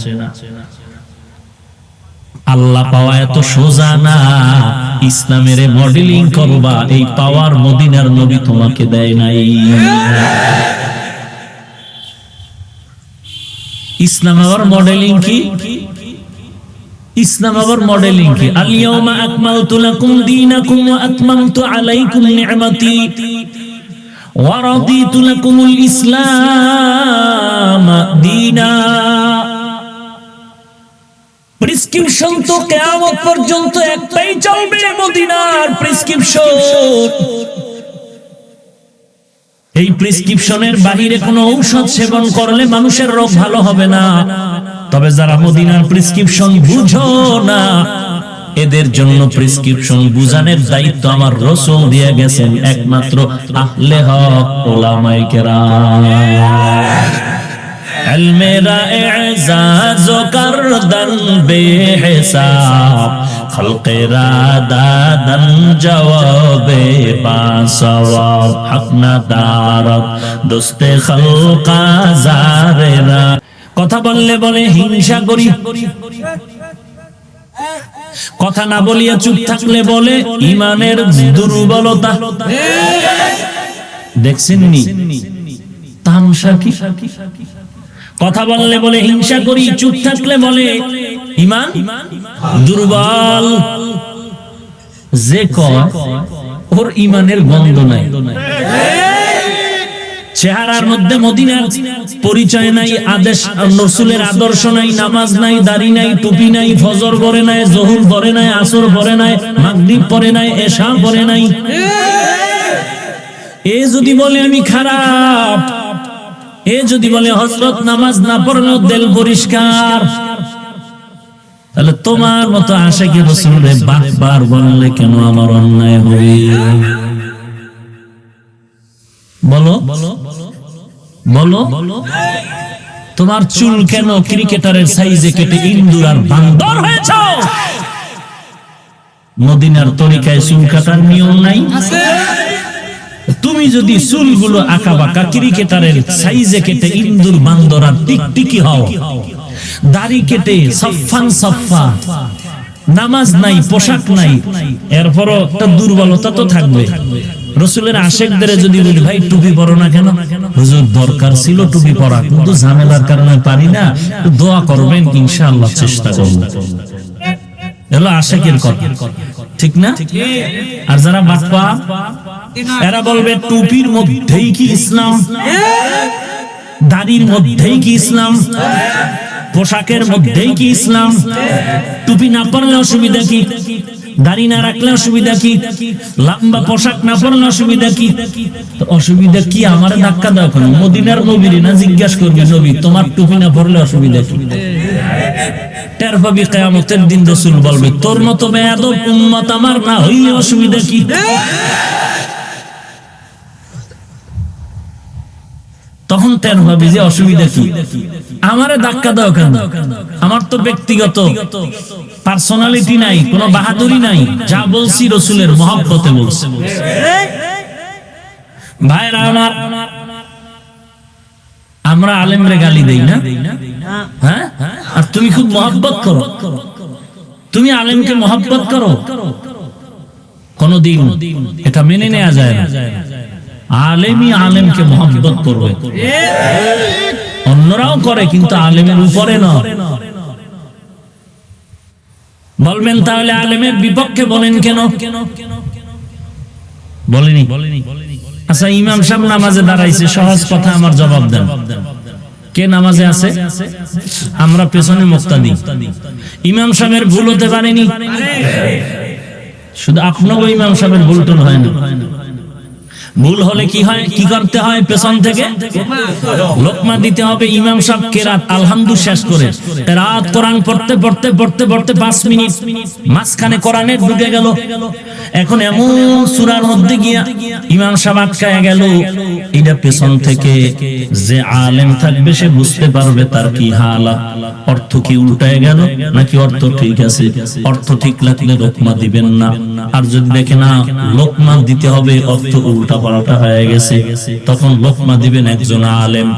Speaker 1: আল্লাহ পাওয়া এত সোজা না। ইসলামের মডেলিং করবা, এই পাওয়ার মদিনার নবী তোমাকে দেয় নাই। ইসলাম আবার মডেলিং কি? ইসলাম আবার মডেলিং কি? আল ইয়াউমা আকমালতু লাকুম দীনাকুম ওয়া আতমামতু আলাইকুম নি'মাতি ওয়া রাদিতু লাকুমুল ইসলাম দীনা। প্রেসক্রিপশন তো কিয়ামত পর্যন্ত একটাই চলবে, মদিনার প্রেসক্রিপশন। এই প্রেসক্রিপশনের বাহিরে কোনো ঔষধ সেবন করলে মানুষের রোগ ভালো হবে না। তবে যারা মদিনার প্রেসক্রিপশন বুঝো না, এদের জন্য প্রেসক্রিপশন বুঝানোর দায়িত্ব আমার রাসূল দিয়ে গেছেন একমাত্র আহলে হক উলামায়ে কেরাম। ইলমেরা ইজাজ করদন বেহিসাব, খলকেরা দাদন জওয়াবে বাসওয়াব, হক না দারত দোস্তে খলকা জারেরা। কথা বললে বলে হিংসা করি, কথা না বলিয়া চুপ থাকলে বলে ইমানের দুর্বলতা। দেখছেন নি তামসা কি? কথা বললে বলে হিংসা করি, চুপ থাকলে বলে ইমান দুর্বল। যে কয় ওর ইমানের গন্ধ নাই, চেহারার মধ্যে মদিনার পরিচয় নাই, আদেশ রাসূলের আদর্শ নাই, নামাজ নাই, দাড়ি নাই, টুপি নাই, ফজর পড়ে নাই, জোহর পড়ে নাই, আসর পড়ে নাই, মাগরিব পড়ে নাই, এশা পড়ে নাই, এ যদি বলে আমি খারাপ, এ যদি বলে হযরত নামাজ না পড়লেও দিল পরিষ্কার, তাহলে তোমার মতো আশিকে রাসূলরে বারবার বললে কেন আমার অন্যায় হবে? বলো বলো বলো, তোমার চুল কেন ক্রিকেটারের সাইজে কেটে ইন্দুর আর বান্দর হয়েছ? মদিনার তরিকায় চুল কাটার নিয়ম নাই? তুমি যদি চুলগুলো আঁকা বাঁকা ক্রিকেটারের সাইজে কেটে ইন্দুর বান্দর আর টিকটিকি হও, দাড়ি কেটে সফান সফা, নামাজ নাই, পোশাক নাই, এরপরও একটা দুর্বলতা তো থাকবে। রাসূলের আশিকদের যদি বলি ভাই টুপি পরো না কেন? হুজুর দরকার ছিল টুপি পরা, কিন্তু ঝামেলার কারণে পারি না, দোয়া করবেন ইনশাআল্লাহ চেষ্টা করব। এলো আশিকের কথা, ঠিক না? আর যারা বাপ্পা এরা বলবে টুপির মধ্যেই কি ইসলাম, দাড়ির মধ্যেই কি ইসলাম, পোশাকের মধ্যেই কি ইসলাম? টুপি না পরলে অসুবিধা কি? দাড়ি না রাখলে অসুবিধা কি? লম্বা পোশাক না পরলে অসুবিধা কি? তো অসুবিধা কি? আমার ধাক্কা দাও কেন? মদিনার নবীর না জিজ্ঞাসা করবে, নবী তোমার টুপি না পরলে অসুবিধা কি? টের পাবি কিয়ামতের দিন রাসূল বলবে তোর মতো বেয়াদব উম্মত আমার না হইলে অসুবিধা কি? তখন টের পাবি যে অসুবিধা কি। আমারে ধাক্কা দাও কেন? আমার তো ব্যক্তিগত পার্সোনালিটি নাই, কোনো বাহাদুরি নাই, যা বলছি রাসূলের মহব্বতে বলছি। ভাইরা আমার, আমরা আলেমরে গালি দেই না? হ্যাঁ, আর তুমি খুব মহব্বত করো, তুমি আলেমকে মহব্বত করো, কোনদিন এটা মেনে নেওয়া যায় না। আলেমই আলেমকে মহব্বত করবে, অন্যরাও করে কিন্তু আলেমের উপরে না। বলবেন তাহলে আলেমের বিপক্ষে বলেন কেন? বলেনি। আচ্ছা, ইমাম সাহেব নামাজে দাঁড়াইছে, সহজ কথা আমার জবাব দেন, কে নামাজে আছে? আমরা পেছনে মুক্তাদি। ইমাম সাহেবের ভুল হতে পারেনি, শুধু আপনারও ইমাম সাহেবের ভুল টুল হয় না। ভুল হলে কি হয়, কি করতে হয়? পেছন থেকে লোকমা দিতে হবে। ইমাম সাহেব কেরাত আলহামদুলিল্লাহ শেষ করে রাত কোরআন পড়তে পড়তে পড়তে পড়তে 5 মিনিট মাঝখানে কোরআনে ঢুকে গেল, এখন এমন সূরার মধ্যে গিয়া ইমাম সাহেব আটকায় গেল। এটা পেছন থেকে যে আলেম থাকবে সে বুঝতে পারবে তার কি হালাত, অর্থ কি উল্টায় গেল নাকি অর্থ ঠিক আছে। অর্থ ঠিক লাগলে লোকমা দিবেন না, আর যদি দেখে না লোকমা দিতে হবে অর্থ উল্টা পাল্টা হয়ে গেছে, তখন লোকমা দিবেন একজন আলেম,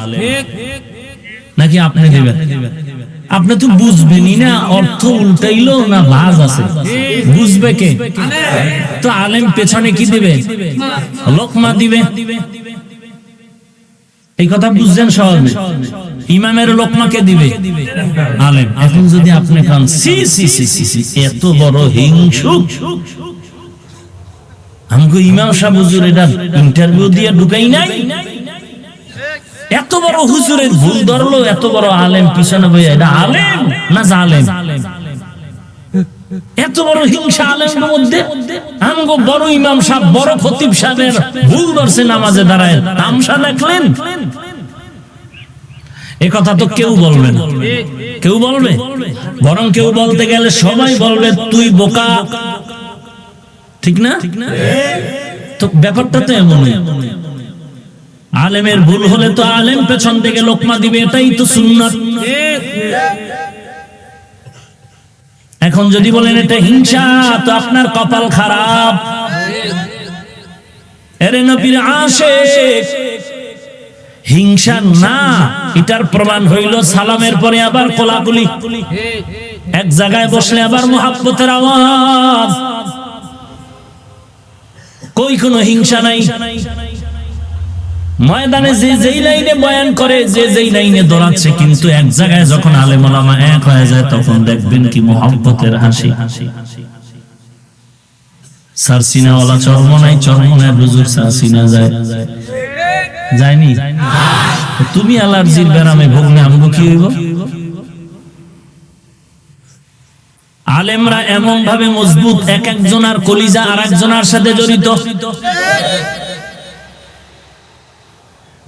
Speaker 1: নাকি আপনি দিবেন? আপনি তো বুঝবেনই না অর্থ উল্টাইলো না ভাজ আছে, বুঝবে কে? তো আলেম পেছনে কি দিবে? লোকমা দিবে। এই কথা বুঝছেন সহজে? ইমামের লোকমাকে দিবে আলেম। এখন যদি আপনি কান সি সি সি সি এত বড় হিংসুক, আমগো ইমাম সাহেব হুজুর এটা ইন্টারভিউ দিয়ে ঢুকাই নাই, এত বড় হুজুরের ভুল ধরলো, এত বড় আলেম পিছনে বইয়া এটা আলেম না জালেম? এত বড় হিংসা আলেমের মধ্যে। আমগো বড় ইমাম সাহেব, বড় খতিব সাহেবের ভুল ধরছে নামাজে দাঁড়ায়, তামসা দেখলেন? এ কথা তো কেউ বলবে না, কেউ বলবে? বরং কেউ বলতে গেলে সবাই বলবে তুই বোকা, ঠিক না? তো ব্যাপারটা তো এমনই। আলেমের ভুল হলে তো আলেম পেছন থেকে লোকমা দিবে, এটাই তো সুন্নাত। এখন যদি বলেন এটা হিংসা, তো আপনার কপাল খারাপ। এরে নবীর আশিক, হিংসা না, এটার প্রমাণ হইল সালামের পরে আবার কোলাকুলি। এক জায়গায় বসলে আবার মুহাব্বতের আওয়াজ, কই কোনো হিংসা নাই। ময়দানে যে যেই লাইনে বয়ান করে, যে যেই লাইনে দৌড়াচ্ছে, কিন্তু এক জায়গায় যখন আলেম ওলামা এক হয়ে যায় তখন দেখবেন কি মুহাব্বতের হাসি। সারসিনাওয়ালা চরমনাই, চরমনায় হুজুর সারসিনা যায়, যায়নি? তুমি অ্যালার্জির ব্যারামে ভোগলে আমগো কি হইব? আলেমরা এমন ভাবে মজবুত, এক একজনের কলিজা আর একজনের সাথে জড়িত।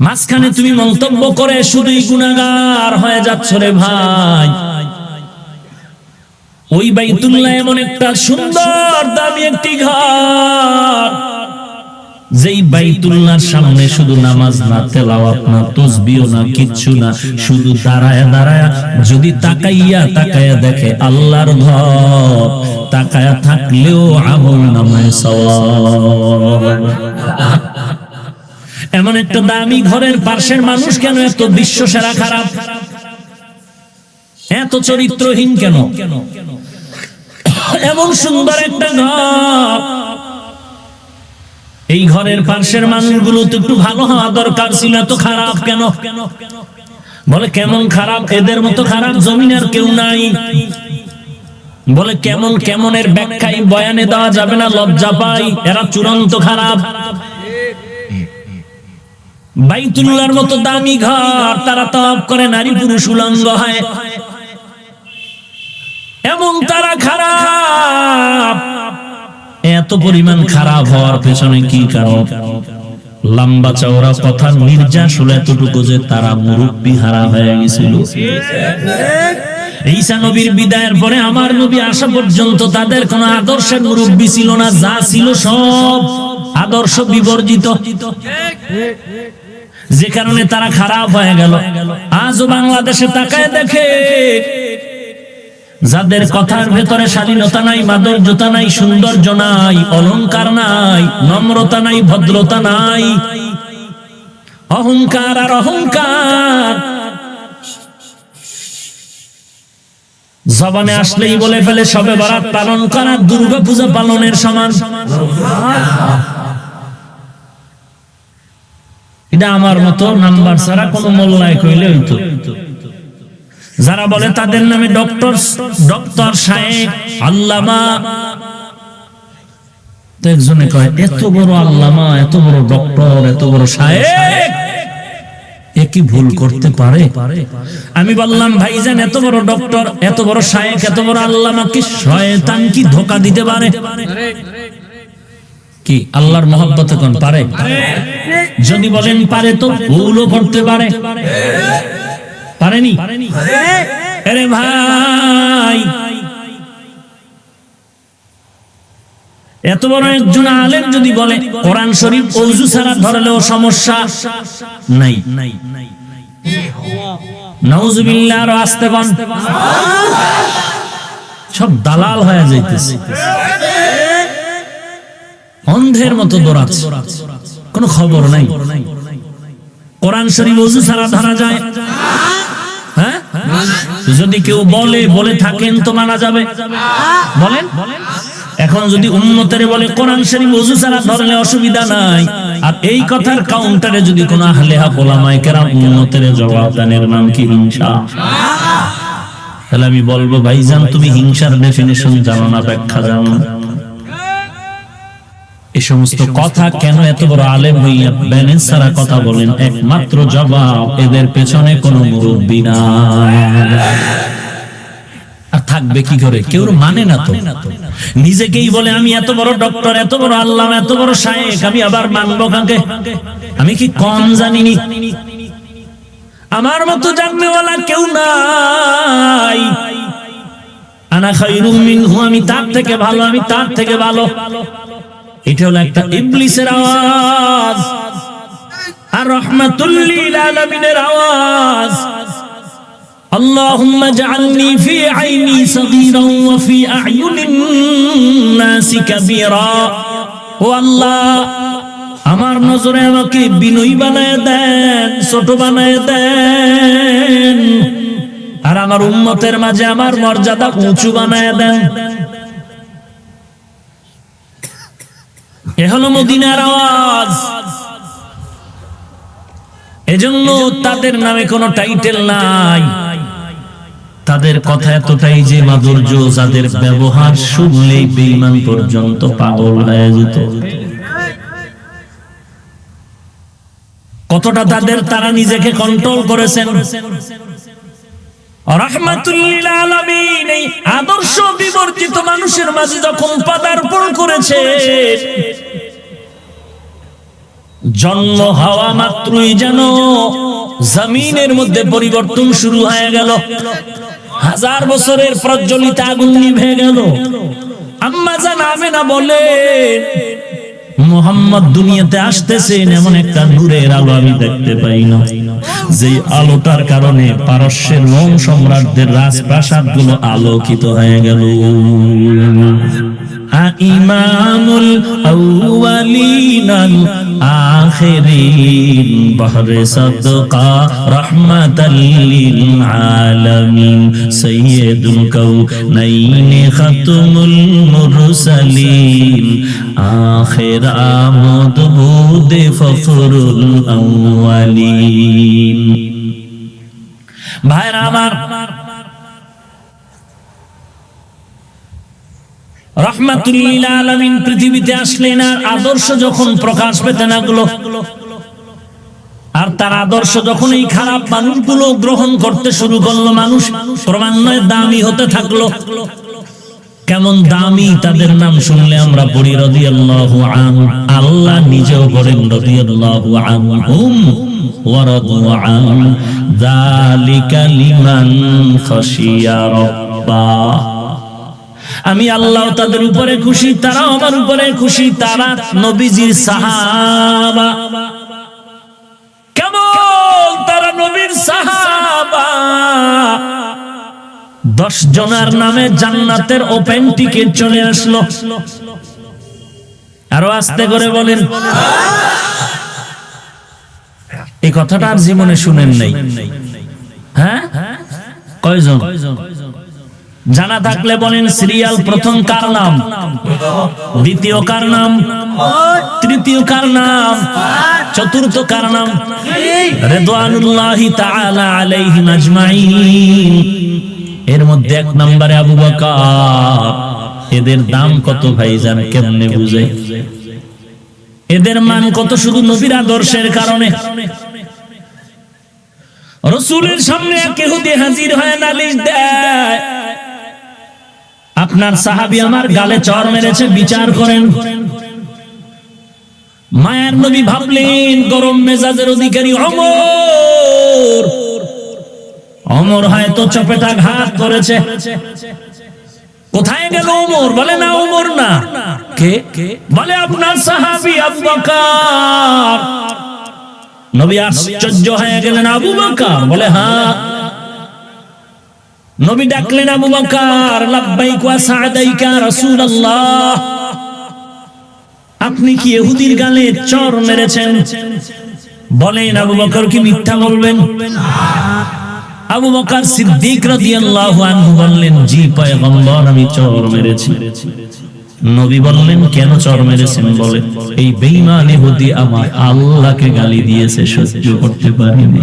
Speaker 1: মাঝখানে তুমি মন্তব্য করে শুধুই গুনাহগার হয়ে যাচ্ছ রে ভাই। ওই বাইতুল্লাহ এমন একটা সুন্দর দামি একটি ঘর, যেই বাইতুল্লাহর সামনে শুধু নামাজ না, তেলাওয়াত না, তাসবিহ না, কিচ্ছু না, শুধু দাঁড়ায়া দাঁড়ায়া যদি তাকাইয়া তাকাইয়া দেখে আল্লাহর ঘর, তাকায়া থাকলেও আমল নামায় সওয়াব। এমন একটা দামি ঘরের পাশের মানুষ কেন এত বিশ্বসেরা খারাপ, এত চরিত্রহীন কেন? এমন সুন্দর একটা ঘর, এই ঘরের পাশের মানুষগুলো তো একটু ভালো হওয়া দরকার ছিল, এত খারাপ কেন? বলে কেমন খারাপ? এদের মতো খারাপ জমিন আর কেউ নাই। বলে কেমন কেমনের ব্যাখ্যাই বয়ানে দেওয়া যাবে না, লজ্জা পাই, এরা চূড়ান্ত খারাপ। বাইতুল্লাহর মতো দামি ঘর তারা তওয়াব করে, নারী পুরুষ উলঙ্গ হয়, এমন তারা খারাপ। এত পরিমাণ খারাপ হওয়ার পেছনে কি কারণ? লম্বা চওড়া কথা নির্যাস হলো এতটুকু যে তারা মুরব্বি হারা হয়ে গেছিল। ঈসা নবীর বিদায়ের পরে আমার নবী আসা পর্যন্ত তাদের কোনো আদর্শের মুরব্বি ছিল না, যা ছিল সব আদর্শ বিবর্জিত, যে কারণে তারা খারাপ হয়ে গেল। আজও বাংলাদেশে তাকায় দেখে, যাদের কথার ভেতরে শালীনতা নাই, মাধুর্যতা নাই, সৌন্দর্য নাই, অলংকার নাই, নম্রতা নাই, ভদ্রতা নাই, অহংকার আর অহংকার, জবানে আসলেই বলে ফেলে শবে বরাত পালন করা দুর্গা পূজা পালনের সমান। এটা আমার মতো নাম্বার ছাড়া কোন মোল্লায় কইলে হইতো। যারা বলে তাদের নামে ডক্টর, শায়েখ, আল্লামা। তো একজনে কয় এত বড় আল্লামা, এত বড় ডক্টর, এত বড় শায়েখ, এ কি ভুল করতে পারে? আমি বললাম ভাইজান, এত বড় ডক্টর, এত বড় শায়েখ, এত বড় আল্লামা কি শয়তান কি ধোঁকা দিতে পারে? কি আল্লাহর মহব্বতে কোন পারে? যদি বলেন পারে তো ভুলও করতে পারে, পারেনি? আরে ভাই, এত বড় একজন আলেম যদি বলে কোরআন শরীফ ওযু ছাড়া ধরলেও সমস্যা নাই, নাউজুবিল্লাহ, আর আসতে বল, সব দালাল হয়ে যাইতেছে, অন্ধের মতো দৌড়াচ্ছে, কোনো খবর নাই। কোরআন শরীফ ওযু ছাড়া ধরা যায়? হ্যাঁ, যদি কেউ বলে থাকেন তো মানা যাবে, বলেন। এখন যদি উম্মতের বলে কোরআন শরীফ ওযু ছাড়া ধরলে অসুবিধা নাই, আর এই কথার কাউন্টারে যদি কোন আহলে হক ওলামায়ে কেরাম উম্মতের জবাব দেন, এর নাম কি হিংসা? তাহলে আমি বলবো ভাইজান, তুমি হিংসার ডেফিনিশন জানো না, ব্যাখ্যা জানো না। এই সমস্ত কথা কেন এত বড় আলেম হইয়া ব্যালেন্স ছাড়া কথা বলেন? একমাত্র জবাব, এদের পেছনে কোনো মুরব্বি নাই। আর থাকবে কি করে? কেউ মানে না তো, নিজেকেই বলে আমি এত বড় ডক্টর, এত বড় আল্লামা, এত বড় শায়েখ, আমি আবার মানবো কাকে? আমি কি কম জানিনি? আমার মতো জাননেওয়ালা কেউ নাই। আনা খায়রুম মিনহু, আমি তার থেকে ভালো, আমি তার থেকে ভালো। এটা হলো একটা ইবলিসের আওয়াজ, আর রাহমাতুল লিল আলামিনের আওয়াজ। আল্লাহুম্মা জাআলনি ফি আইনি সগীরা ওয়া ফি আ'য়ুনিন নাসি কাবীরা। ও আল্লাহ, আমার নজরে আমাকে বিনয়ী বানায় দেন, ছোট বানায় দেন, আর আমার উম্মতের মাঝে আমার মর্যাদা উঁচু বানায় দেন। এ হলো মদিনার আওয়াজ। এজন্য তাদের নামে কোনো টাইটেল নাই, তাদের কথা এতটাই যে মাধুর্য, যাদের ব্যবহার শুনলেই বেঈমান পর্যন্ত পাগল হয়ে যেত। কতটা তারা নিজেকে কন্ট্রোল করেছেন। রাহমাতুল লিল আলামিন এই আদর্শ বিবর্জিত মানুষের মাঝে যখন পদার্পণ করেছে, জন্ম হওয়া মাত্রই যেন জমিনের মধ্যে পরিবর্তন শুরু হয়ে গেল। 1000 বছরের প্রজ্বলিত আগুন নিভে গেল। আম্মা জান আমেনা বলে, মুহাম্মদ দুনিয়াতে আসতেছেন এমন একটা নূরের আলো আমি দেখতে পাই না, যে আলোটার কারণে পারস্যের রোম সম্রাটদের রাজপ্রাসাদগুলো আলোকিত হয়ে গেল। ইমামুল আউয়ালিনাল আখিরিন বাহরে সাদকা রাহমাতাল লিল আলামিন সাইয়্যিদুল কাউনাইন খাতমুল মুরসালিন আখির আমদ বুদ ফখরুল আউয়ালিন। ভাইরা আমার, রাহমাতুল লিল আলামিন পৃথিবীতে আসলেন, আর আদর্শ যখন প্রকাশ পেতে লাগলো, আর তার আদর্শ যখন এই খারাপ মানুষগুলো গ্রহণ করতে শুরু করলো, মানুষ ক্রমান্বয়ে দামি হতে থাকলো। কেমন দামি তাদের নাম শুনলে আমরা পড়ি রাদিয়াল্লাহু আনহু। আল্লাহ নিজেও বলেন রাদিয়াল্লাহু আনহুম ওয়া রাদু আন যালিকা লিমান খাশিয়া রাব্বাহ। আমি আল্লাহ তাদের উপরে খুশি, তারা আমার উপরে খুশি। তারা নবীজির সাহাবা। কেমন তারা নবীর সাহাবা। 10 জনের নামে জান্নাতের ওপেন টিকেট চলে আসলো। আরো আস্তে করে বলেন। এই কথাটা আর জীবনে শুনেন নাই? হ্যাঁ, কয়জন? জানা থাকলে বলেন। সিরিয়াল প্রথম কার নাম, দ্বিতীয় কার নাম, তৃতীয় কার নাম, চতুর্থ কার নাম? রিদওয়ানুল্লাহি তাআলা আলাইহিম আজমাইন। এর মধ্যে 1 নম্বরে আবু বকর। এদের দাম কত ভাইজান, কেমনে বুঝে? এদের মান কত শুধু নবীর আদর্শের কারণে। রাসূলের সামনে এক ইহুদি হাজির হয়ে নালিশ দেয়, আপনার সাহাবী আমার গালে চড় মেরেছে, বিচার করেন। মায়ার নবী ভাবলেন গরম মেজাজের অধিকারী ওমর, ওমর হয়তো চপেটা ঘাত করেছে। কোথায় গেল ওমর? বলে না ওমর না। কে? বলে আপনার সাহাবী আবু বকর। নবী আশ্চর্য হয়ে গেলেন, আবু বকর? বলে হ্যাঁ। নবী ডাকলেন, আবু বকর, লাব্বাইক ওয়া সা'দাইকা রাসূলুল্লাহ। আপনি কি ইহুদির গালে চড় মেরেছেন? বলেন আবু বকর কি মিথ্যা বলবেন? আবু বকর সিদ্দিক রাদিয়াল্লাহু আনহু বললেন, জি পয়গম্বর, আমি চড় মেরেছি। নবী বললেন, কেন চড় মেরেছেন? বলে, এই বেঈমান ইহুদি আমার আল্লাহকে গালি দিয়েছে, সহ্য করতে পারিনি।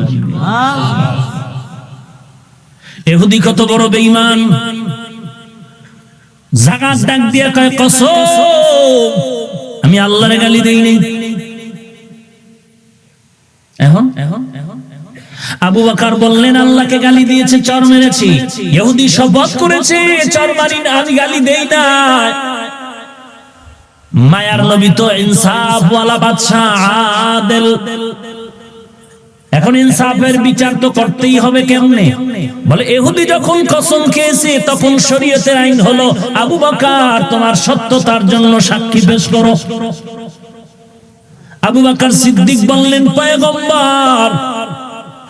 Speaker 1: ইহুদি কত বড় বেঈমান! জাকাত ডাক দিয়ে কয়, কসম আমি আল্লাহর গালি দেইনি। এখন আবু বকর বললেন, আল্লাহকে গালি দিয়েছে, চড় মেরেছি। ইহুদি শপথ করেছে, চড় মারি না, আমি গালি দেই না। মায়ার নবী তো ইনসাফ ওয়ালা বাদশা, আদেল। এখন ইনসাফের বিচার তো করতেই হবে। কেমনে? বলে, ইহুদি যখন কসম খেয়েছে তখন শরীয়তের আইন হলো, আবু বকর তোমার সত্যতার জন্য সাক্ষী পেশ করো। আবু বকর সিদ্দিক বললেন, পয়গম্বর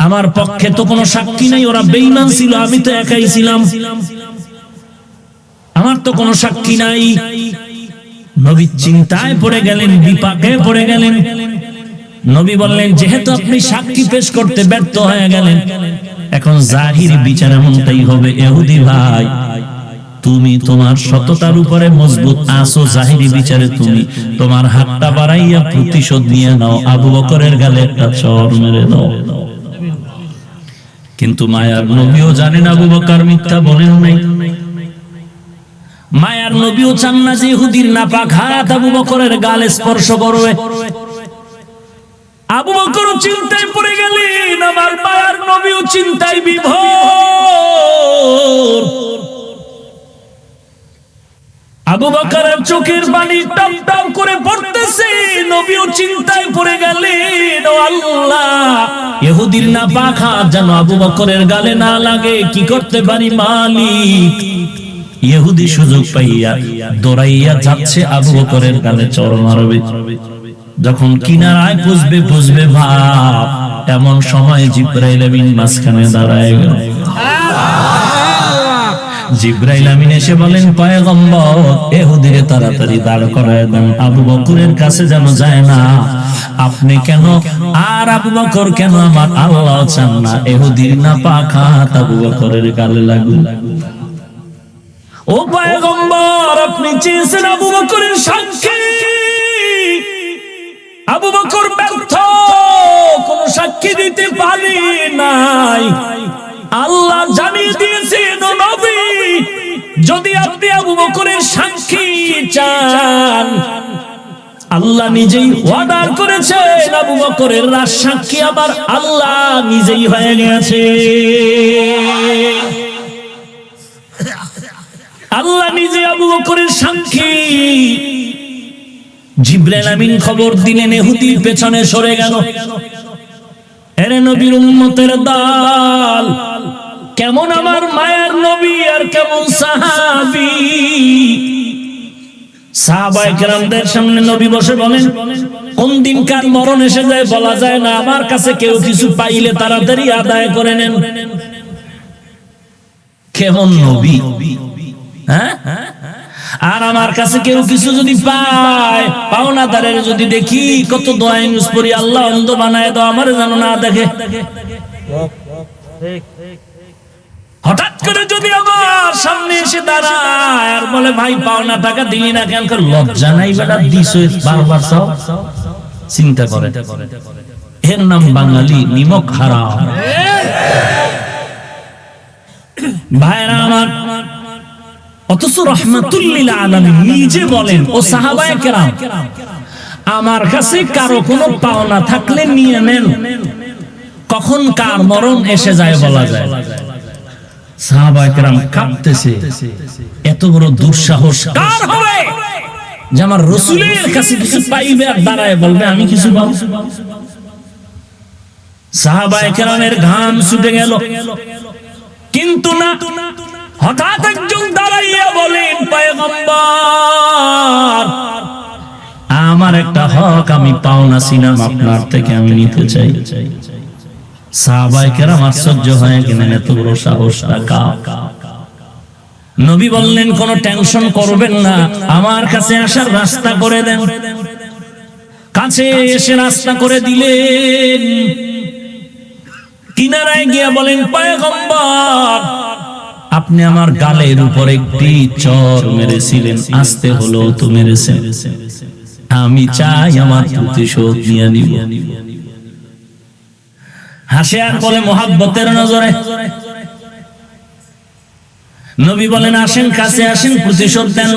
Speaker 1: আমার পক্ষে তো কোনো সাক্ষী নাই, ওরা বেঈমান ছিল, আমি তো একাই ছিলাম, আমার তো কোনো সাক্ষী নাই। নবী চিন্তায় পড়ে গেলেন, বিপাকে পড়ে গেলেন। নবী বললেন, যেহেতু আপনি সাক্ষী পেশ করতে ব্যর্থ হয়ে গেলেন, এখন জাহিরি বিচার এমনটাই হবে, ইহুদি ভাই তুমি তোমার সততার উপরে মজবুত আছো, জাহিরি বিচারে তুমি তোমার হাতটা বাড়াইয়া প্রতিশোধ নিয়ে নাও, আবু বকরের গালে একটা চড় মেরে দাও। কিন্তু মায়ার নবীও জানেন আবু বকর মিথ্যা বলেন নাই। মায়ার নবীও চান না যে ইহুদির নাপাক হাত আবু বকরের গালে স্পর্শ করবে। আবু বকর চিন্তায় পড়ে গেলেন, আমার মায়ার নবীও চিন্তায় বিভোর। আবু বকরের চোখের পানি টপ টপ করে পড়তেছে, নবীও চিন্তায় পড়ে গেলেন, ও আল্লাহ ইহুদির নাপাক হাত যেন আবু বকরের গালে না লাগে, কি করতে পারি মালিক? ইহুদি সুযোগ পাইয়া দৌড়াইয়া যাচ্ছে আবু বকরের গালে চড় মারবে। যখন কিনারায় বুঝবে ভাব, এমন সময় জিবরাইল আমিন মাঝখানে দাঁড়ায় গেল। জিবরাইল আমিন এসে বলেন, পয়গম্বর ইহুদিরে তাড়াতাড়ি দাঁড় করায় দেন, আবু বকরের কাছে যেন যায় না। আপনি কেন আর আবু বকর কেন, আমার আল্লাহ চান না ইহুদির নাপাক হাত আবু বকরের গালে লাগুক। ও পয়গম্বর, আপনি চেয়েছেন আবু বকরের সাক্ষী, আবু বকর ব্যর্থ, কোন সাক্ষী দিতে পারি নাই। আল্লাহ জানিয়ে দিয়েছেন, ও নবী যদি আপনি আবু বকরের সাক্ষী চান, আল্লাহ নিজেই ওয়াদা করেছেন আবু বকরের সাক্ষী আমার আল্লাহ নিজেই হয়ে গেছে। আল্লাহ নিজে আবু বকরের সাক্ষী। জিবরাইল আমিন খবর দিলেন, ইহুদির পেছনে সরে গেল। এরে নবীর উম্মতের দল, কেমন আমার মায়ের নবী আর কেমন সাহাবী। সাহাবায়ে কেরামদের সামনে নবী বসে বলেন, কোন দিন কার মরণ এসে যায় বলা যায় না, আমার কাছে কেউ কিছু পাইলে তাড়াতাড়ি আদায় করে নেন। কেমন নবী, হ্যাঁ? আর আমার কাছে কেউ কিছু যদি পায়, পাওনাদারের যদি দেখি কত দোয়া ইউজ করি, আল্লাহ অন্ধ বানায় দাও, আমার যেন না দেখে। হঠাৎ করে যদি আমার সামনে এসে দাঁড়ায় আর বলে, ভাই পাওনা টাকা দিলি না কেন? লজ্জা নাই বেটা, দিছো বারবার সব চিন্তা করে, এর নাম বাঙালি নিমক হারাম। ভাইরা আমার, অথচ রাহমাতুল লিল আলামিন নিজে বলেন, ও সাহাবায়ে কেরাম আমার কাছে কারো কোনো পাওনা থাকলে নিয়ে নেন, কখন কার মরণ এসে যায় বলা যায়। সাহাবায়ে কেরাম কাঁপতেছে, এত বড় দুঃসাহস কার হবে যে আমার রাসূলের কাছে কিছু পাইবে আর দাঁড়ায় বলবে আমি কিছু পাবো? সাহাবায়ে কেরামের ঘাম ছুটে গেল, কিন্তু না, হঠাৎ একজন দাঁড়াইয়া বলেন, পয়গম্বর আমার একটা হক আমি পাওনা ছিলাম আপনার থেকে, আমি নিতে চাই। সাহাবায়ে কেরাম আশ্চর্য হয়ে গেলেন, এত বড় সাহস কার? নবী বললেন, কোনো টেনশন করবেন না, আমার কাছে আসার রাস্তা করে দেন। কাছে এসে রাস্তা করে দিলেন। কিনারায় গিয়া বলেন, পয়গম্বর আপনি আমার গালের উপর একটি চর মেরেছিলেন, আসতে হলো তো মেরেছেন, আমি চাই আমার প্রতিশোধ নিয়ে নিব। হাসে আর বলে মোহাব্বতের নজরে। নবী বলেন, আসেন কাছে আসেন, প্রতিশোধ দেন।